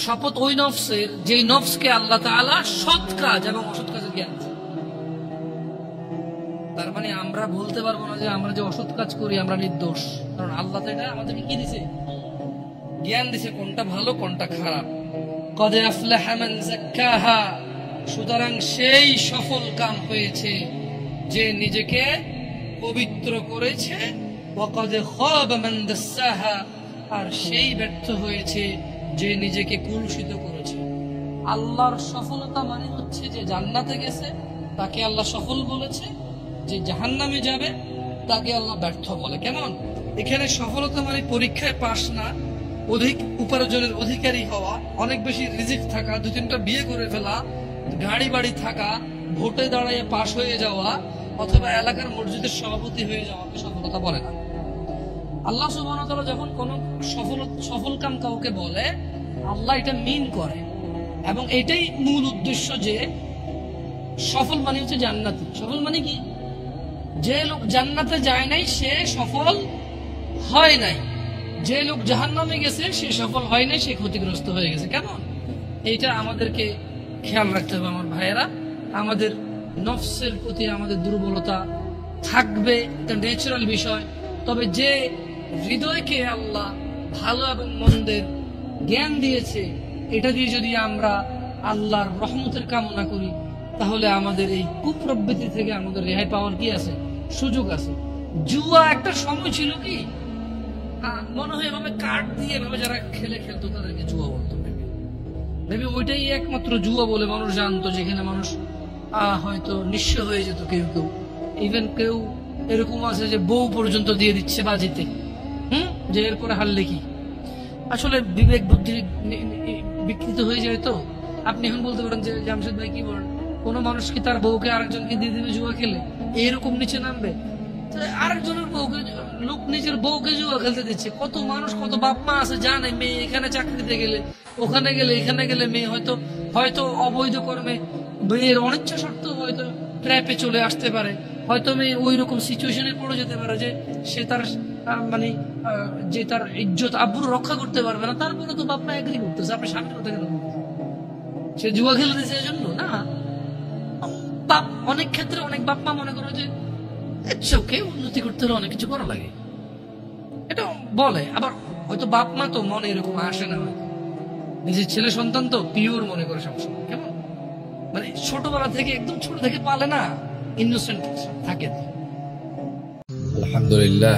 শপথ ওই নফসের যে নফসকে আল্লাহ তাআলা সৎ কাজ এবং অসৎ কাজের জ্ঞান দিয়েছেন। তার মানে আমরা বলতে পারবো না যে আমরা যে অসৎ কাজ করি আমরা নির্দোষ, কারণ আল্লাহ তো এটা আমাদেরকে কি দিছে? জ্ঞান দিছে, কোনটা ভালো কোনটা খারাপ। কদ আফলাহা মান যাক্কাহা, সুতরাং সেই সফল কাম হয়েছে যে নিজেকে পবিত্র করেছে। ওয়া কদ খাবা মান দাসসাহা, আর সেই ব্যর্থ হয়েছে যে নিজেকে কলুষিত করেছে। আল্লাহর সফলতা মানে হচ্ছে যে জান্নাতে গেছে তাকে আল্লাহ সফল বলেছে, যে জাহান্নামে যাবে তাকে আল্লাহ ব্যর্থ বলে। কেমন? এখানে সফলতা মানে পরীক্ষায় পাস না, অধিক উপার্জনের অধিকারী হওয়া, অনেক বেশি রিজিক থাকা, 2-3টা বিয়ে করে ফেলা, গাড়ি বাড়ি থাকা, ভোটে দাঁড়িয়ে পাশ হয়ে যাওয়া, অথবা এলাকার মসজিদের সভাপতি হয়ে যাওয়াকে সফলতা বলে না। আল্লাহ সুবহানাহু ওয়া তাআলা যখন কোন সফল কাম কাউকে বলে, আল্লাহ এটা মিন করে, এবং এটাই মূল উদ্দেশ্য যে সফল মানে হচ্ছে জান্নাতি। সফল মানে কি? যে লোক জান্নাতে যায় নাই সে সফল হয় নাই, যে লোক জাহান্নামে গেছে সে সফল হয় নাই, সে ক্ষতিগ্রস্ত হয়ে গেছে। কেমন? এইটা আমাদেরকে খেয়াল রাখতে হবে আমার ভাইয়েরা। আমাদের নফসের প্রতি আমাদের দুর্বলতা থাকবে, এটা ন্যাচারাল বিষয়। তবে যে হৃদয়কে আল্লাহ ভালো এবং মন্দের জ্ঞান দিয়েছে, এটা দিয়ে যদি আমরা আল্লাহর রহমতের কামনা করি, তাহলে আমাদের এই কুপ্রবৃত্তি থেকে আমাদের রেহাই পাওয়ার কি আছে? সুযোগ আছে। জুয়া একটা সময় ছিল কি মনে হয় এভাবে কার্ড দিয়ে এভাবে যারা খেলতো তাদেরকে জুয়া বলতো। মেবি ওইটাই একমাত্র জুয়া বলে মানুষ জানতো, যেখানে মানুষ হয়তো নিঃস্ব হয়ে যেত। কেউ কেউ ইভেন কেউ এরকম আছে যে বউ পর্যন্ত দিয়ে দিচ্ছে বাজিতে, যে এরপরে হারলে কি। আসলে বিবেক বুদ্ধি বিকৃত হয়ে যায়। তো আপনি এখন বলতে পারেন যে জামশেদ ভাই কি বলেন, কোন মানুষ কি তার বউকে আরেকজনকে দিয়ে দিবে জুয়া খেলে? এরকম নিচে নামবে? আরেকজনের বউকে, লোক নিজের বউকে জুয়া খেলতে দিচ্ছে। কত মানুষ, কত বাপ মা আছে জানে মেয়ে এখানে চাকরিতে গেলে, ওখানে গেলে, এখানে গেলে মেয়ে হয়তো অবৈধ কর্মে, মেয়ের অনিচ্ছা সত্ত্বেও হয়তো ট্র্যাপে চলে আসতে পারে, হয়তো মেয়ে ওই রকম সিচুয়েশনে পড়ে যেতে পারে যে সে তার মানে যে তার ইজ্জত আব্রু রক্ষা করতে পারবে না। তারপরে তো বাপ মা এগ্রি করতেছে। আপনি স্বামীর কথা কেন বলতেছেন? সে জুয়া খেলে দিচ্ছে এই জন্য না। বাপ অনেক ক্ষেত্রে অনেক বাপ মা মনে করে যে ওকে উন্নতি করতে হলে অনেক কিছু করা লাগে, এটা বলে। আবার হয়তো বাপ মা তো মনে এরকম আসে না, নিজের ছেলে সন্তান তো পিওর মনে করে সবসময়। কেমন? মানে ছোটবেলা থেকে, একদম ছোট থেকে পালে না, ইনোসেন্ট থাকে। আলহামদুলিল্লাহ,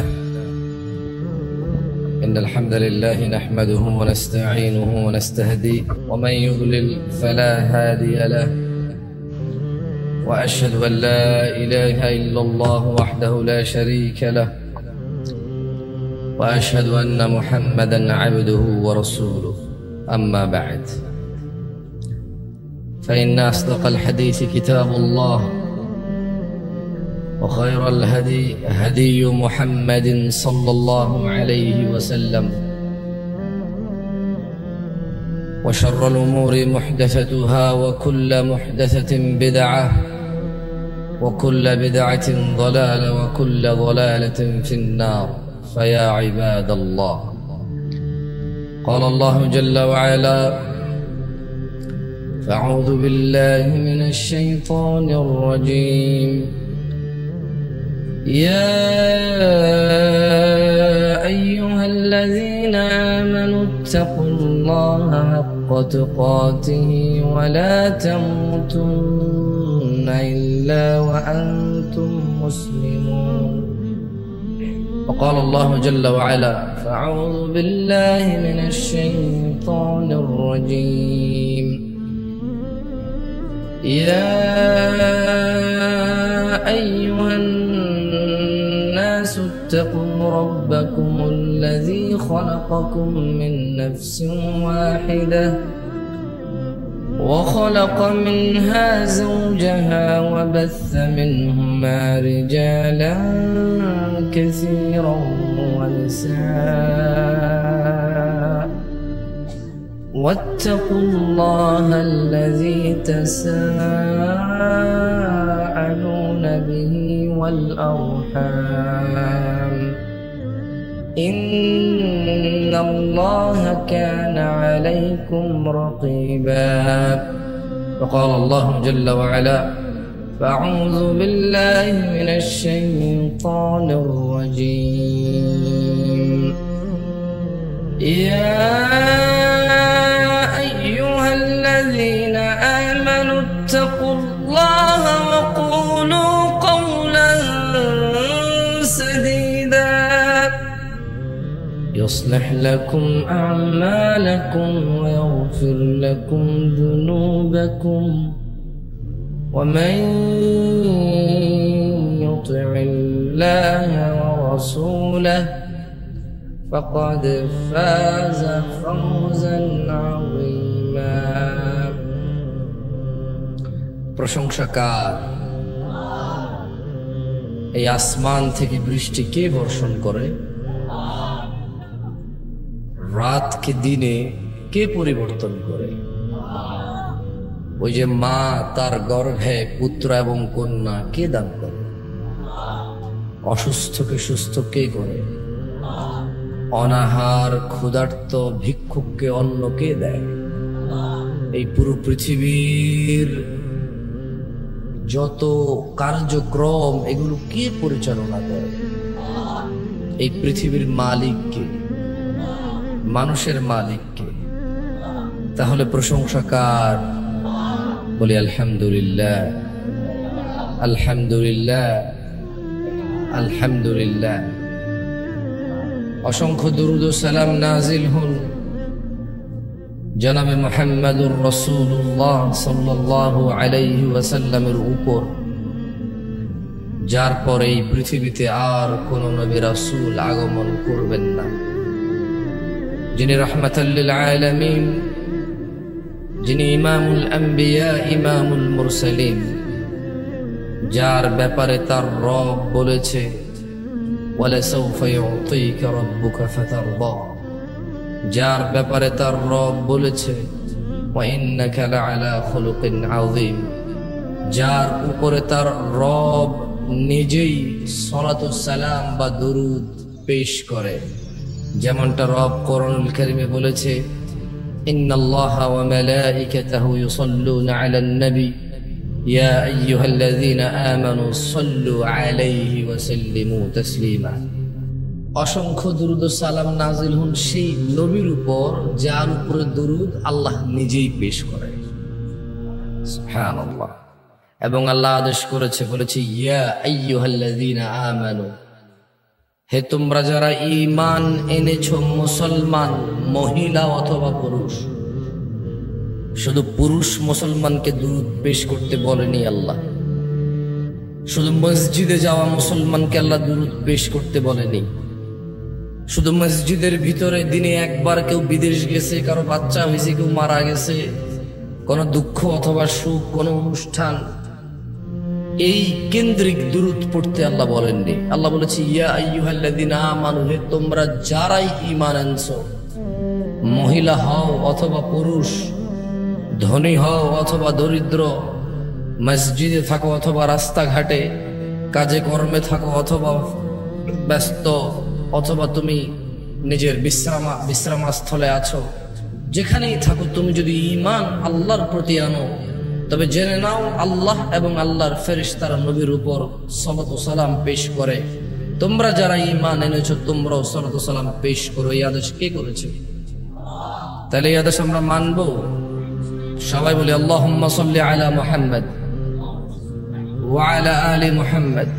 إن الحمد لله نحمده ونستعينه ونستهديه ومن يضلل فلا هادي له، وأشهد أن لا إله إلا الله وحده لا شريك له، وأشهد أن محمدا عبده ورسوله. أما بعد، فإن أصدق الحديث كتاب الله، وخير الهدي هدي محمد صلى الله عليه وسلم، وشر الأمور محدثتها، وكل محدثة بدعة، وكل بدعة ضلالة، وكل ضلالة في النار. فيا عباد الله، قال الله جل وعلا: فأعوذ بالله من الشيطان الرجيم: يا أيها الذين آمنوا اتقوا الله حق تقاته ولا تموتن إلا وأنتم مسلمون. وقال الله جل وعلا: فأعوذ بالله من الشيطان الرجيم: يا أيها الناس اتقوا ربكم الذي خلقكم من نفس واحدة، وخلق منها زوجها، وبث منهما رجالا كثيرا ونساء، واتقوا الله الذي تساءلون به والأرحام، إن الله كان عليكم رقيبا. وقال الله جل وعلا: فأعوذ بالله من الشيطان الرجيم: يا أيها الذين آمنوا اتقوا الله وقولوا قولا سديدا يصلح لكم أعمالكم ويغفر لكم ذنوبكم، ومن يطع الله ورسوله فقد فاز فوزا عظيما প্রশংসা কার? এই আসমান থেকে বৃষ্টি কে বর্ষণ করে? রাতকে দিনে কে পরিবর্তন করে? ওই যে মা তার গর্ভে পুত্র এবং কন্যা কে দান করে? অসুস্থকে সুস্থ কে করে? অনাহার ক্ষুধার্ত ভিক্ষুককে অন্ন কে দেয়? এই পুরো পৃথিবীর যত কার্যক্রম এগুলো কে পরিচালনা করে? এই পৃথিবীর মালিক কে? মানুষের মালিক কে? তাহলে প্রশংসা কার? বলি আলহামদুলিল্লাহ, আলহামদুলিল্লাহ, আলহামদুলিল্লাহ। অসংখ্য দুরূদ ও সালাম নাজিল হন জনাবে মুহাম্মদুর রাসূলুল্লাহ সাল্লাল্লাহু আলাইহি ওয়াসাল্লামের উপর, যার পরে এই পৃথিবীতে আর কোন নবী রাসূল আগমন করবেন না, যিনি রাহমাতাল লিল আলামিন, যিনি ইমামুল আম্বিয়া ইমামুল মুরসালিন, যার ব্যাপারে তার রব বলেছে ওয়ালাসাউফা ইউতিকা রাব্বুকা ফাতারদা, যার ব্যাপারে তার রব বলেছে ওয়া ইন্নাকা লাআলা খুলুকিন আযীম, যার উপরে তার রব নিজেই সালাত ও সালাম বা দরুদ পেশ করে, যেমনটা রব কোরআনুল কারীমে বলেছে ইন্নাল্লাহা ওয়া মালাইকাতাহু ইউসাল্লুনা আলান নবী ইয়া আইয়ুহাল্লাযীনা আমানু সাল্লু আলাইহি ওয়া সাল্লিমু তাসলিমা। অসংখ্য দরুদ ও সালাম নাজিল হন সেই নবীর উপর যার উপরে দরুদ আল্লাহ নিজেই পেশ করে। সুবহানাল্লাহ। এবং আল্লাহ আদেশ করেছে, বলেছে ইয়া আইয়ুহাল্লাযীনা আমানু, হে তোমরা যারা ঈমান এনেছো, মুসলমান মহিলা অথবা পুরুষ। শুধু পুরুষ মুসলমানকে দরুদ পেশ করতে বলেনি আল্লাহ, শুধু মসজিদে যাওয়া মুসলমানকে আল্লাহ দরুদ পেশ করতে বলেনি, শুধু মসজিদের ভিতরে দিনে একবার কেউ বিদেশ গেছে, কারো বাচ্চা হয়েছে, কেউ মারা গেছে, কোনো দুঃখ অথবা সুখ, কোনো অনুষ্ঠান, এই কেন্দ্রিক দরুদ পড়তে আল্লাহ বলেননি। আল্লাহ বলেছে ইয়া আইয়ুহাল্লাযীনা আমানু, হে তোমরা যারাই ঈমান আনছো, মহিলা হও অথবা পুরুষ, ধনী হও অথবা দরিদ্র, মসজিদে থাকো অথবা রাস্তাঘাটে, কাজে কর্মে থাকো অথবা ব্যস্ত, অথবা তুমি নিজের বিশ্রামস্থলে আছো, যেখানেই থাকো, তুমি যদি ঈমান আল্লাহর প্রতি আনো, তবে জেনে নাও আল্লাহ এবং আল্লাহর ফেরেশতারা নবীর উপর সালাত ও সালাম পেশ করে। তোমরা যারা ঈমান এনেছো তোমরাও সালাত ও সালাম পেশ করো। এই আদেশ কে করেছে? তাহলে এই আদেশ আমরা মানবো। সবাই বলি আল্লাহুম্মা সাল্লি আলা মুহাম্মদ ওয়া আলা আলি মুহাম্মদ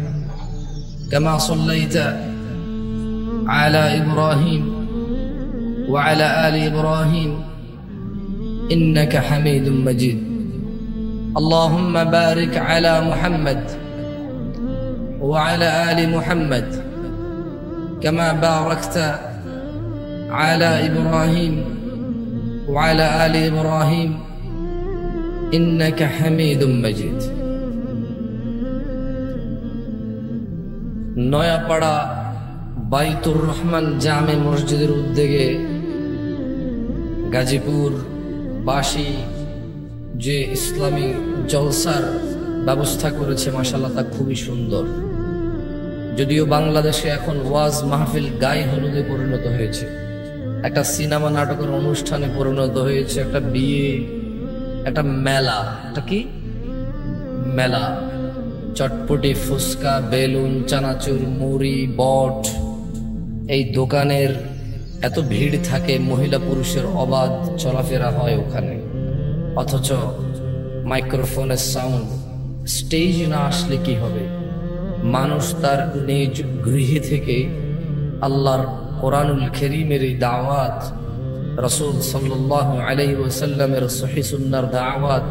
কামা সাল্লাইতা আলা ইব্রাহিম ওয়া আলা আলি ইব্রাহিম ইন্নাকা হামিদুম মাজিদ। اللهم بارك على محمد وعلى آل محمد كما باركت على إبراهيم وعلى آل إبراهيم إنك حميد مجيد। নয়াপাড়া বাইতুর রহমান জামে মসজিদের উদ্যোগে গাজীপুর বাসী যে ইসলামী জলসার ব্যবস্থা করেছে, মাশাআল্লাহ তা খুবই সুন্দর। যদিও বাংলাদেশে এখন ওয়াজ মাহফিল গায়ে হলুদে পরিণত হয়েছে, একটা সিনেমা নাটকের অনুষ্ঠানে পরিণত হয়েছে, একটা বিয়ে, একটা মেলা, একটা কি মেলা, চটপটি, ফুচকা, বেলুন, চানাচুর, মুড়ি, বট, এই দোকানের এত ভিড় থাকে, মহিলা পুরুষের অবাধ চলাফেরা হয় ওখানে। অথচ মাইক্রোফোনের সাউন্ড, স্টেজ না আসলে কি হবে? মানুষ তার নিজ গৃহে থেকে আল্লাহর কোরআনুল কারীমের এই দাওয়াত, রাসূল সাল্লাল্লাহু আলাইহি ওয়াসাল্লামের সহিহ সুন্নাহর দাওয়াত,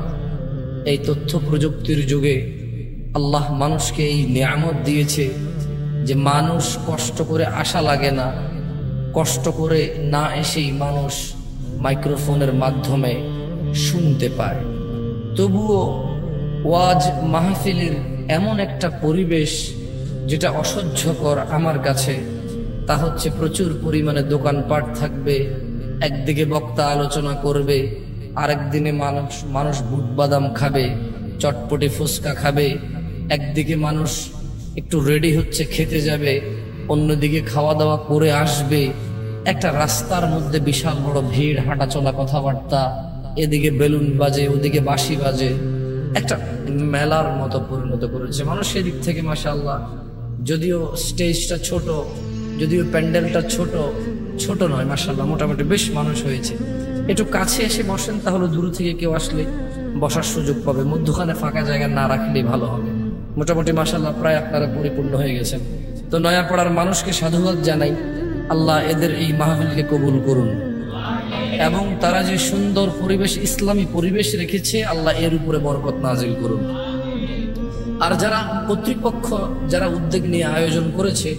এই তথ্য প্রযুক্তির যুগে আল্লাহ মানুষকে এই নিয়ামত দিয়েছে যে মানুষ কষ্ট করে আসা লাগে না, কষ্ট করে না এসেই মানুষ মাইক্রোফোনের মাধ্যমে শুনতে পায়। তবুও ওয়াজ মাহফিলের এমন একটা পরিবেশ যেটা অসহ্যকর আমার কাছে, তা হচ্ছে প্রচুর পরিমাণে দোকানপাট থাকবে, একদিকে বক্তা আলোচনা করবে, আরেকদিনে মানুষ বুট বাদাম খাবে, চটপটি ফুচকা খাবে, একদিকে মানুষ একটু রেডি হচ্ছে খেতে যাবে, অন্যদিকে খাওয়া দাওয়া করে আসবে, একটা রাস্তার মধ্যে বিশাল বড় ভিড়, হাঁটা চলা, কথাবার্তা, এদিকে বেলুন বাজে, ওদিকে বাঁশি বাজে, একটা মেলার মতো পরিণত করেছে মানুষ। সেদিক থেকে মাশাআল্লাহ, যদিও স্টেজটা ছোট, যদিও প্যান্ডেলটা ছোট নয়, মাশাআল্লাহ মোটামুটি বেশ মানুষ হয়েছে। একটু কাছে এসে বসেন, তাহলে দূর থেকে কেউ আসলে বসার সুযোগ পাবে, মধ্যখানে ফাঁকা জায়গা না রাখলেই ভালো হবে। মোটামুটি মাশাআল্লাহ প্রায় আপনারা পরিপূর্ণ হয়ে গেছেন। তো নয়াপাড়ার মানুষকে সাধুবাদ জানাই, আল্লাহ এদের এই মাহফিলকে কবুল করুন, এবং তারা যে সুন্দর পরিবেশ, ইসলামী পরিবেশ রেখেছে, আল্লাহ এর উপরে বরকত নাজিল করুন। আর যারা কর্তৃপক্ষ, যারা উদ্যোগ নিয়ে আয়োজন করেছে,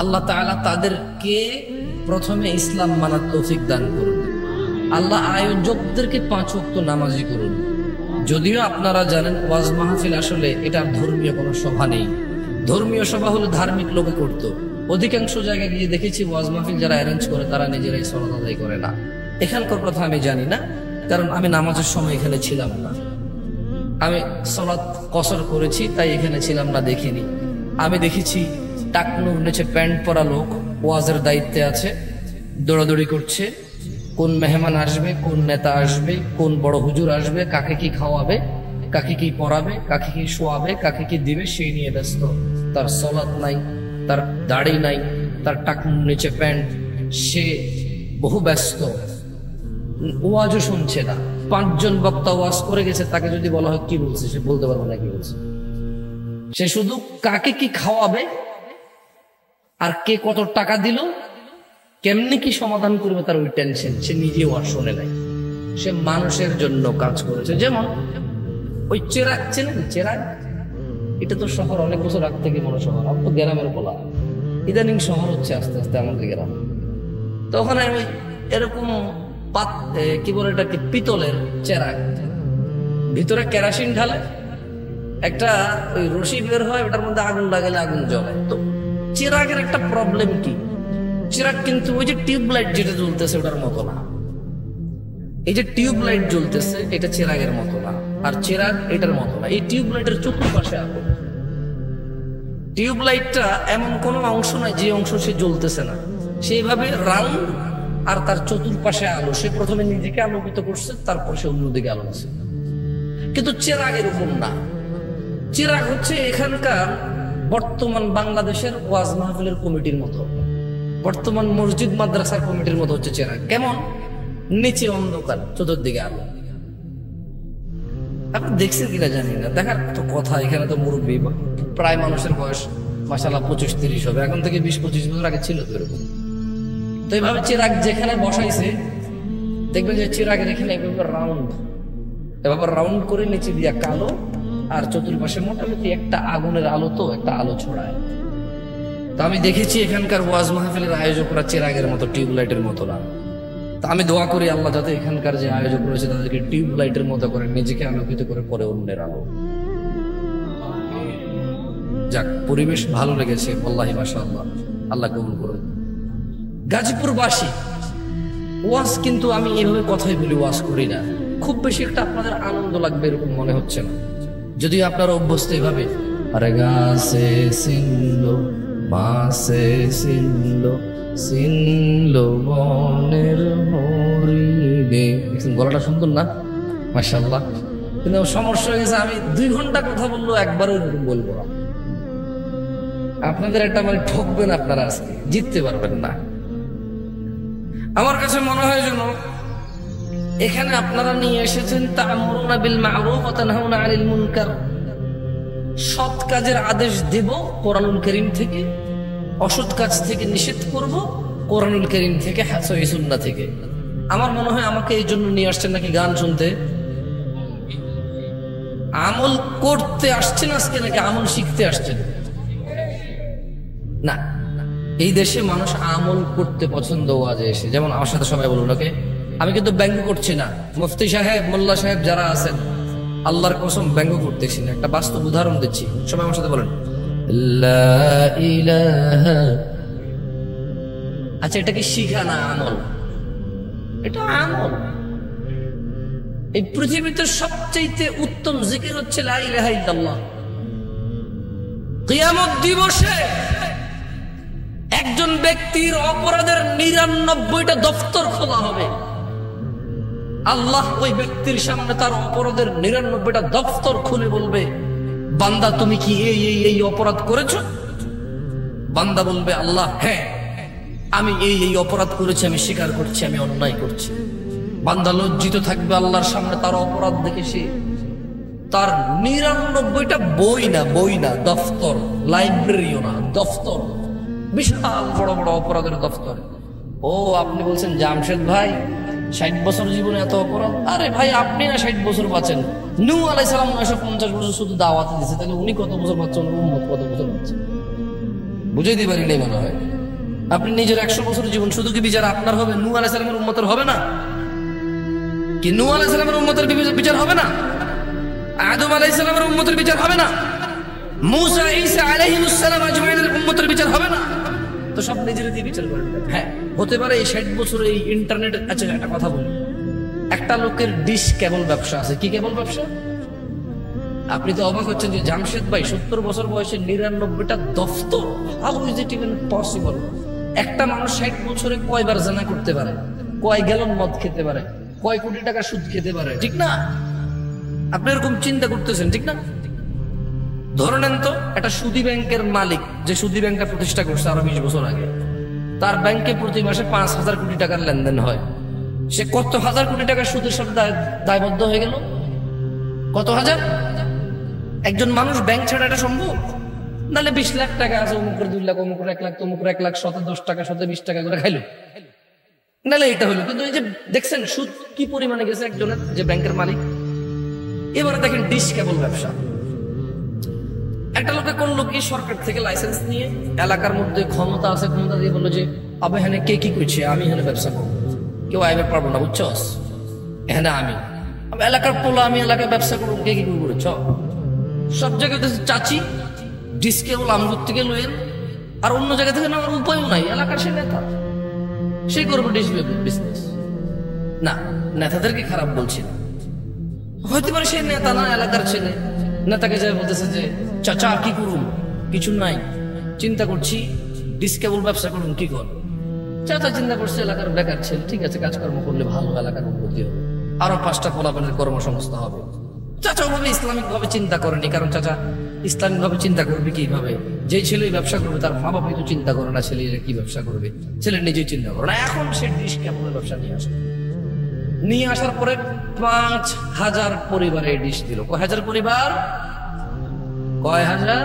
আল্লাহ তাআলা তাদেরকে প্রথমে ইসলাম মানার তৌফিক দান করুন। আল্লাহ আয়োজকদেরকে 5 ওয়াক্ত নামাজি করুন। যদিও আপনারা জানেন ওয়াজ মাহফিল আসলে এটা ধর্মীয় কোনো সভা নেই। ধর্মীয় সভা হলে ধার্মিক লোকে করত। অধিকাংশ জায়গায় গিয়ে দেখেছি ওয়াজ মাহফিল যারা অ্যারেঞ্জ করে তারা নিজেরাই সালাত আদায় করে না। এখানকার কথা আমি জানি না, কারণ আমি নামাজের সময় এখানে ছিলাম না। আমি সালাত কসর করেছি, তাই এখানে ছিলাম না, দেখিনি। আমি দেখেছি টাকনুর নিচে প্যান্ট পরা লোক ওয়াজের দায়িত্বে আছে, দৌড়াদৌড়ি করছে, কোন মেহমান আসবে, কোন নেতা আসবে, কোন বড় হুজুর আসবে, কাকে কি খাওয়াবে, কাকে কি পড়াবে, কাকে কি শোয়াবে, কাকে কি দিবে, সেই নিয়ে ব্যস্ত। তার সালাত নাই, তার দাড়ি নাই, তার টাকনুর নিচে প্যান্ট, সে বহু ব্যস্ত, ওয়াজও শুনছে না। 5 জন বক্তা ওয়াজ করে গেছে, তাকে যদি বলা হয় কি বলছে, সে বলতে পারবে না কি বলছে। সে শুধু কাকে কি খাওয়াবে আর কে কত টাকা দিল, কেমনি কি সমাধান করবে, তার ওই টেনশন। সে নিজেও আর শোনে নাই, সে মানুষের জন্য কাজ করেছে। যেমন ওই চেরাগ, চেনেন চেরাগ? এটা তো শহর, অনেক বছর আগ থেকে মনে শহর, আমার তো গ্রামের বলা, ইদানিং শহর হচ্ছে আস্তে আস্তে আমাদের গ্রাম। তো ওখানে ওই এরকম কি বলে এটাকে, পিতলের চেরাগ, ভিতরে কেরাসিন ঢালে, একটা ওই রশি বের হয়, ওটার মধ্যে আগুন লাগালে আগুন জ্বলে। তো চেরাগের একটা প্রবলেম কি, চেরাগ কিন্তু ওই যে টিউবলাইট যেটা জ্বলতেছে ওটার মতো না। এই যে টিউবলাইট জ্বলতেছে এটা চেরাগের মতো না, আর চেরাগ এটার মতো না। এই টিউবলাইটের চতুর্পাশে আগুন। টিউবলাইটটা এমন কোনো অংশ নাই যে অংশ সে জ্বলতেছে না, সেইভাবে রাউন্ড, আর তার চতুর্পাশে আলো। সে প্রথমে নিজেকে আলোকিত করছে, তারপর সে অন্যদিকে আলো আছে। কিন্তু চেরাগ এরকম না। চেরাগ হচ্ছে এখানকার বর্তমান বাংলাদেশের ওয়াজ মাহফিলের কমিটির মতো, বর্তমান মসজিদ মাদ্রাসার কমিটির মতো হচ্ছে চেরাগ। কেমন? নিচে অন্ধকার, চতুর্দিকে আলো। আপনি দেখছেন কিনা জানি না, দেখার তো কথা। এখানে তো মুরব্বী, প্রায় মানুষের বয়স মাশাআল্লাহ 25-30 হবে। এখন থেকে 20-25 বছর আগে ছিল তো এরকম। তো এইভাবে চেরাগ যেখানে বসাইছে, দেখবেন যে চেরাগের এখানে এভাবে রাউন্ড, এভাবে রাউন্ড করে নিচে দিয়া কালো, আর চতুর্পাশে মোটামুটি একটা আগুনের আলো, তো একটা আলো ছড়ায়। তো আমি দেখেছি এখানকার ওয়াজ মাহফিলের আয়োজকরা চেরাগের মতো, টিউবলাইটের মতো না। তা আমি দোয়া করি আল্লাহ যাতে এখানকার যে আয়োজক রয়েছে তাদেরকে টিউবলাইটের মতো করে নিজেকে আলোকিত করে পরে অন্যের আলো। যাক, পরিবেশ ভালো লেগেছে, আল্লাহি মাশাআল্লাহ, আল্লাহ কবুল করুন। গাজীপুরবাসী ওয়াজ কিন্তু আমি এভাবে কথাই বলি, ওয়াজ করি না। খুব বেশি একটা আপনাদের আনন্দ লাগবে এরকম মনে হচ্ছে না, যদিও আপনারা অভ্যস্ত এভাবে। আরে গাছে সিনলো, মাছে সিনলো, সিনলো বনের হরিণে। গলাটা সুন্দর না? মাশাআল্লাহ। কিন্তু সমস্যা হয়ে গেছে, আমি 2 ঘন্টা কথা বললো, একবারও এরকম বলবো না। আপনাদের একটা মানে ঠকবেন, আপনারা আজকে জিততে পারবেন না। আমার কাছে মনে হয় যেন এখানে আপনারা নিয়ে এসেছেন তা'মুরুনা বিল মা'রুফ ওয়া তানহাউনা আনিল মুনকার, সৎ কাজের আদেশ দেব কোরআনুল কারীম থেকে, অসৎ কাজ থেকে নিষেধ করব কোরআনুল কারীম থেকে, সহিহ সুন্নাহ থেকে। আমার মনে হয় আমাকে এই জন্য নিয়ে আসছেন নাকি গান শুনতে? আমল করতে আসছেন আজকে নাকি আমল শিখতে আসছেন? না, এই দেশে মানুষ আমল করতে পছন্দ ওয়াজে এসে। যেমন আমার সাথে সবাই বলুন, ওকে আমি কিন্তু ব্যঙ্গ করছি না, মুফতি সাহেব মোল্লা সাহেব যারা আছেন আল্লাহর কসম ব্যঙ্গ করতেছি না, একটা বাস্তব উদাহরণ দিচ্ছি। সবাই আমার সাথে বলেন লা ইলাহা। আচ্ছা, এটা কি শিখা না আমল? এটা আমল। এই পৃথিবীতে সবচেয়ে উত্তম জিকির হচ্ছে লা ইলাহা ইল্লাল্লাহ। কিয়ামত দিবসে একজন ব্যক্তির অপরাধের 99টা দফতর খোলা হবে। আল্লাহ ওই ব্যক্তির সামনে তার অপরাধের 99টা দফতর খুলে বলবে, বান্দা তুমি কি এই এই এই অপরাধ করেছো? বান্দা বলবে, আল্লাহ হ্যাঁ আমি এই এই অপরাধ করেছি, আমি স্বীকার করছি, আমি অন্যায় করছি। বান্দা লজ্জিত থাকবে আল্লাহর সামনে তার অপরাধ দেখে। সে তার 99টা বই না দফতর, লাইব্রেরিও না, দফতর, বিশাল বড় বড় অপরাধের দফতর। ও আপনি বলছেন জামশেদ ভাই 60 বছর জীবনে এত অপরাধ? আরে ভাই আপনি না 60 বছর বাঁচেন, নূহ আলাইহিস সালাম 950 বছর শুধু দাওয়াত দিয়েছে, তাহলে উনি কত বছর বাঁচছেন, উম্মত কত বছর বাঁচছে? বুঝাইতে পারি নাই মনে হয়। আপনি নিজের 100 বছর জীবন, শুধু কি বিচার আপনার হবে? নূহ আলাইহিস সালামের উম্মতের হবে না? কি নূহ আলাইহিস সালামের উম্মতের বিচার হবে না? আদম আলাইহিস সালামের উম্মতের বিচার হবে না? মুসা ঈসা আলাইহিস সালাম আজমাইনের উম্মতের বিচার হবে না? তো সব নিজের দিয়ে বিচার করেন। হ্যাঁ হতে পারে এই 60 বছর এই ইন্টারনেট। আচ্ছা একটা কথা বলি, একটা লোকের ডিশ কেবল ব্যবসা আছে। কি কেবল ব্যবসা? আপনি তো অবাক হচ্ছেন যে জামশেদ ভাই 70 বছর বয়সে 99টা দফতর, how is it even possible? একটা মানুষ 60 বছরে কয়বার জানা করতে পারে, কয় গ্যালন মদ খেতে পারে, কয় কোটি টাকা সুদ খেতে পারে, ঠিক না? আপনি এরকম চিন্তা করতেছেন, ঠিক না? ধরে নেন তো একটা সুদী ব্যাংকের মালিক, যে সুদী ব্যাংকটা প্রতিষ্ঠা করছে আরো 20 বছর আগে, তার ব্যাংকে প্রতি মাসে 5000 কোটি টাকার লেনদেন হয়। সে কত হাজার কোটি টাকার সুদের সাথে দায়বদ্ধ হয়ে গেল? কত হাজার? একজন মানুষ ব্যাংক ছাড়া এটা সম্ভব? নাহলে 20 লাখ টাকা আছে, অমুকের 2 লাখ, অমুকের 1 লাখ, তমুকের 1 লাখ, 10 টাকা 20 টাকা করে খাইলো, নাহলে এটা হলো। কিন্তু এই যে দেখছেন সুদ কি পরিমাণে গেছে একজনের, যে ব্যাংকের মালিক। এবারে দেখেন ডিশ কেবল ব্যবসা। একটা লোকে করলো কি, সরকার থেকে লাইসেন্স নিয়ে এলাকার মধ্যে ক্ষমতা আছে, ক্ষমতা দিয়ে বললো যে আবে হ্যাঁ কে কি করছে, আমি এখানে ব্যবসা করবো, কেউ আইবে পারবো না, বুঝছস? এখানে আমি এলাকার পোলা, আমি এলাকায় ব্যবসা করবো, কে কি করবো? সব জায়গায় চাচি ডিশ কেবল আমগুর থেকে লইয়েন, আর অন্য জায়গা থেকে নেওয়ার উপায়ও নাই। এলাকার সে নেতা, সে করবো ডিশ বিজনেস। না, নেতাদেরকে খারাপ বলছি না, হইতে পারে সে নেতা না, এলাকার ছেলে। নেতাকে যাই বলতেছে যে চাচা কি করুন? কিছু নাই, চিন্তা করছি ডিশ কেবল ব্যবসা করুন, কি কর? চাচা চিন্তা করছে এলাকার বেকার ছেলে, ঠিক আছে কাজকর্ম করলে ভালো, এলাকার উন্নতি হবে, আরো 5টা পোলাপানের কর্মসংস্থান হবে। চাচা ওভাবে ইসলামিক ভাবে চিন্তা করেনি, কারণ চাচা ইসলামিক ভাবে চিন্তা করবে কিভাবে? যে ছেলে ব্যবসা করবে তার মা বাবা তো চিন্তা করে না ছেলে কি ব্যবসা করবে, ছেলে নিজেই চিন্তা করে না। এখন সে ডিশ কেবলের ব্যবসা নিয়ে আসার পরে 5000 পরিবারে ডিশ দিল। কয় হাজার পরিবার? কয় হাজার?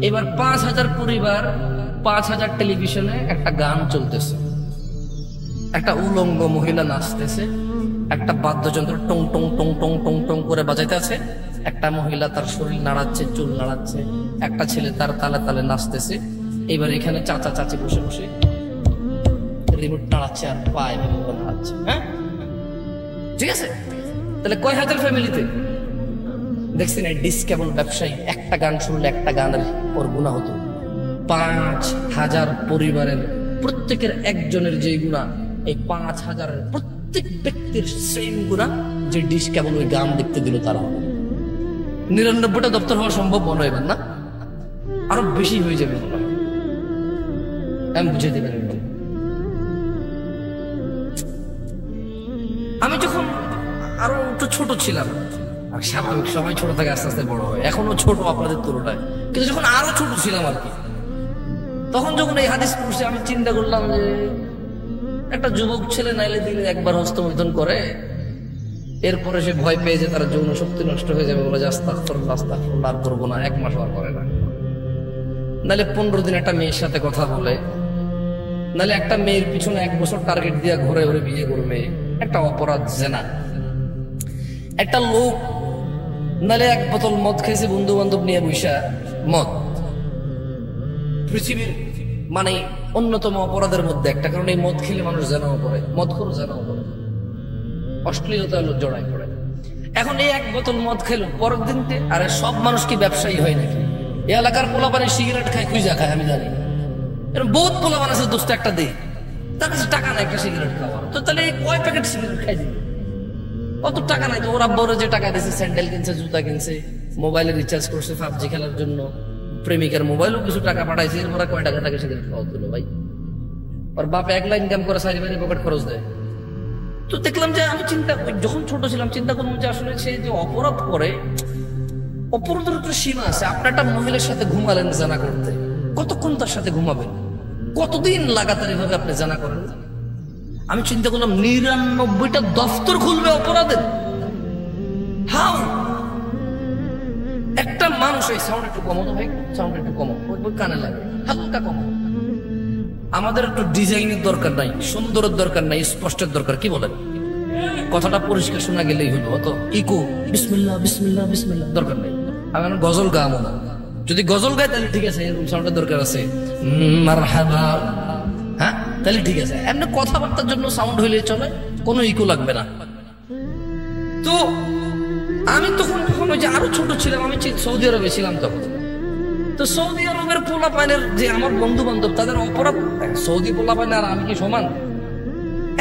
এবার 5000 পরিবার, 5000 টেলিভিশনে একটা গান চলতেছে, একটা উলঙ্গ মহিলা নাচতেছে, একটা বাদ্যযন্ত্র টং টং টং টং টং টং করে বাজাইতে আছে, একটা মহিলা তার শরীর নাড়াচ্ছে, চুল নাড়াচ্ছে, একটা ছেলে তার তালে তালে নাচতেছে। এবার এখানে চাচা চাচি বসে বসে রিমোট নাড়াচ্ছে আর পায়ে নাড়াচ্ছে। হ্যাঁ ঠিক আছে, তাহলে কয় হাজার ফ্যামিলিতে দেখছেন এই ডিশ কেবল ব্যবসায়ী একটা গান শুনলে একটা গানের ওর গুণা হতো 5000 পরিবারের প্রত্যেকের একজনের যে গুণা, এই 5000 প্রত্যেক ব্যক্তির সেম গুণা যে ডিশ কেবল ওই গান দেখতে দিল তারা। 99টা দপ্তর হওয়া সম্ভব মনে হয় না, আরো বেশি হয়ে যাবে মনে হয়। আমি বুঝে দেবেন। আমি যখন আরো একটু ছোট ছিলাম, আর স্বাভাবিক সবাই ছোট থেকে আস্তে আস্তে বড় হয়, এখনো ছোট আপনাদের তুলনায়, কিন্তু যখন আরো ছোট ছিলাম আর কি, তখন যখন এই হাদিস পড়ছি আমি চিন্তা করলাম যে একটা যুবক ছেলে নাইলে দিলে একবার হস্তমৈথুন করে, এরপরে সে ভয় পেয়ে যে তার যৌন শক্তি নষ্ট হয়ে যাবে, বলে আস্তাগফিরুল্লাহ আস্তাগফিরুল্লাহ আর করবো না, 1 মাস আর করে না। নাহলে 15 দিন একটা মেয়ের সাথে কথা বলে, নাহলে একটা মেয়ের পিছনে 1 বছর টার্গেট দিয়ে ঘুরে ঘুরে বিয়ে করবে, একটা অপরাধ জেনা। একটা লোক নালে এক বোতল মদ খাইছে বন্ধু বান্ধব নিয়ে বৈশা মদ। পৃথিবীর মানে অন্যতম অপরাধের মধ্যে একটা, কারণ এই মদ খেলে মানুষ জানাও করে, মদ করে জানাও করে, অশ্লীলতা জড়াই পড়ে। এখন এই এক বোতল মদ খেলো, পরের দিনতে আরে সব মানুষ কি ব্যবসায়ী হয় নাকি? এই এলাকার পোলাপানে সিগারেট খায়, খুঁজা খায়, আমি জানি। এরকম বহুত পোলাপান আছে, দোস্ত একটা দেয়, তার কাছে টাকা নাই একটা সিগারেট খাওয়ার, তো তাহলে কয় প্যাকেট সিগারেট খাই দিবে? কত টাকা নাই তো, ওর আব্বরে যে টাকা দিয়েছে, স্যান্ডেল কিনছে, জুতা কিনছে, মোবাইলে রিচার্জ করছে পাবজি খেলার জন্য, প্রেমিকার মোবাইলও কিছু টাকা পাঠাইছে, এরপরে কয় টাকা তাকে সিগারেট খাওয়া দিল ভাই? ওর বাপ একলা ইনকাম করে সারি বাড়ি পকেট খরচ দেয়। তো দেখলাম যে আমি যখন ছোট ছিলাম চিন্তা করলাম যে আসলে সে যে অপরাধ করে, অপরাধের একটা সীমা আছে। আপনার একটা মহিলার সাথে ঘুমালেন জানা করতে, কতক্ষণ তার সাথে ঘুমাবেন? কতদিন লাগাতার এভাবে আপনি জানা করেন? আমি চিন্তা করলাম 99টা দফতর খুলবে অপরাধের। হাউ একটা মানুষ, এই সাউন্ড একটু কমানো ভাই, সাউন্ড একটু কমাও, ওই কানে লাগে, হালকা কমাও। আমাদের একটু ডিজাইনের দরকার নাই, সুন্দরের দরকার নাই, স্পষ্টের দরকার, কি বলেন? কথাটা পরিষ্কার শোনা গেলেই হলো, অত ইকো বিসমিল্লাহ বিসমিল্লাহ বিসমিল্লাহ দরকার নেই। আমি গজল গাবো না, যদি গজল গাই তাহলে ঠিক আছে, এরকম সাউন্ডের দরকার আছে, মারহাবা, হ্যাঁ তাহলে ঠিক আছে। এমনি কথাবার্তার জন্য সাউন্ড হইলে চলে, কোনো ইকো লাগবে না। তো আমি তখন ওই যে আরো ছোট ছিলাম, আমি সৌদি আরবে ছিলাম তখন। তো সৌদি আরবের পোলাপাইনের যে আমার বন্ধু বান্ধব, তাদের অপরাধ, সৌদি পোলাপাইন আর আমি কি সমান?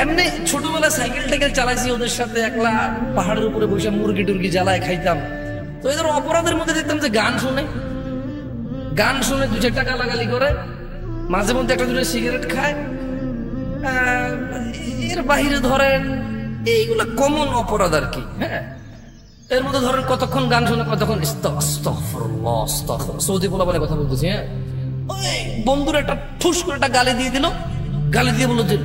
এমনি ছোটবেলায় সাইকেল টাইকেল চালাইছি ওদের সাথে, একলা পাহাড়ের উপরে বসে মুরগি টুরগি জ্বালায় খাইতাম। তো এদের অপরাধের মধ্যে দেখতাম যে গান শুনে 2-4 টাকা গালাগালি করে, মাঝে মধ্যে একটা দুটো সিগারেট খায়। এর বাহিরে ধরেন এইগুলা কমন অপরাধ আর কি। হ্যাঁ, এর মধ্যে ধরেন কতক্ষণ গান শুনে, কতক্ষণ সৌদি পোলাপানের কথা বলতেছি। হ্যাঁ, ওই বন্ধুর একটা ঠুস করে একটা গালি দিয়ে দিল, গালি দিয়ে বললো যে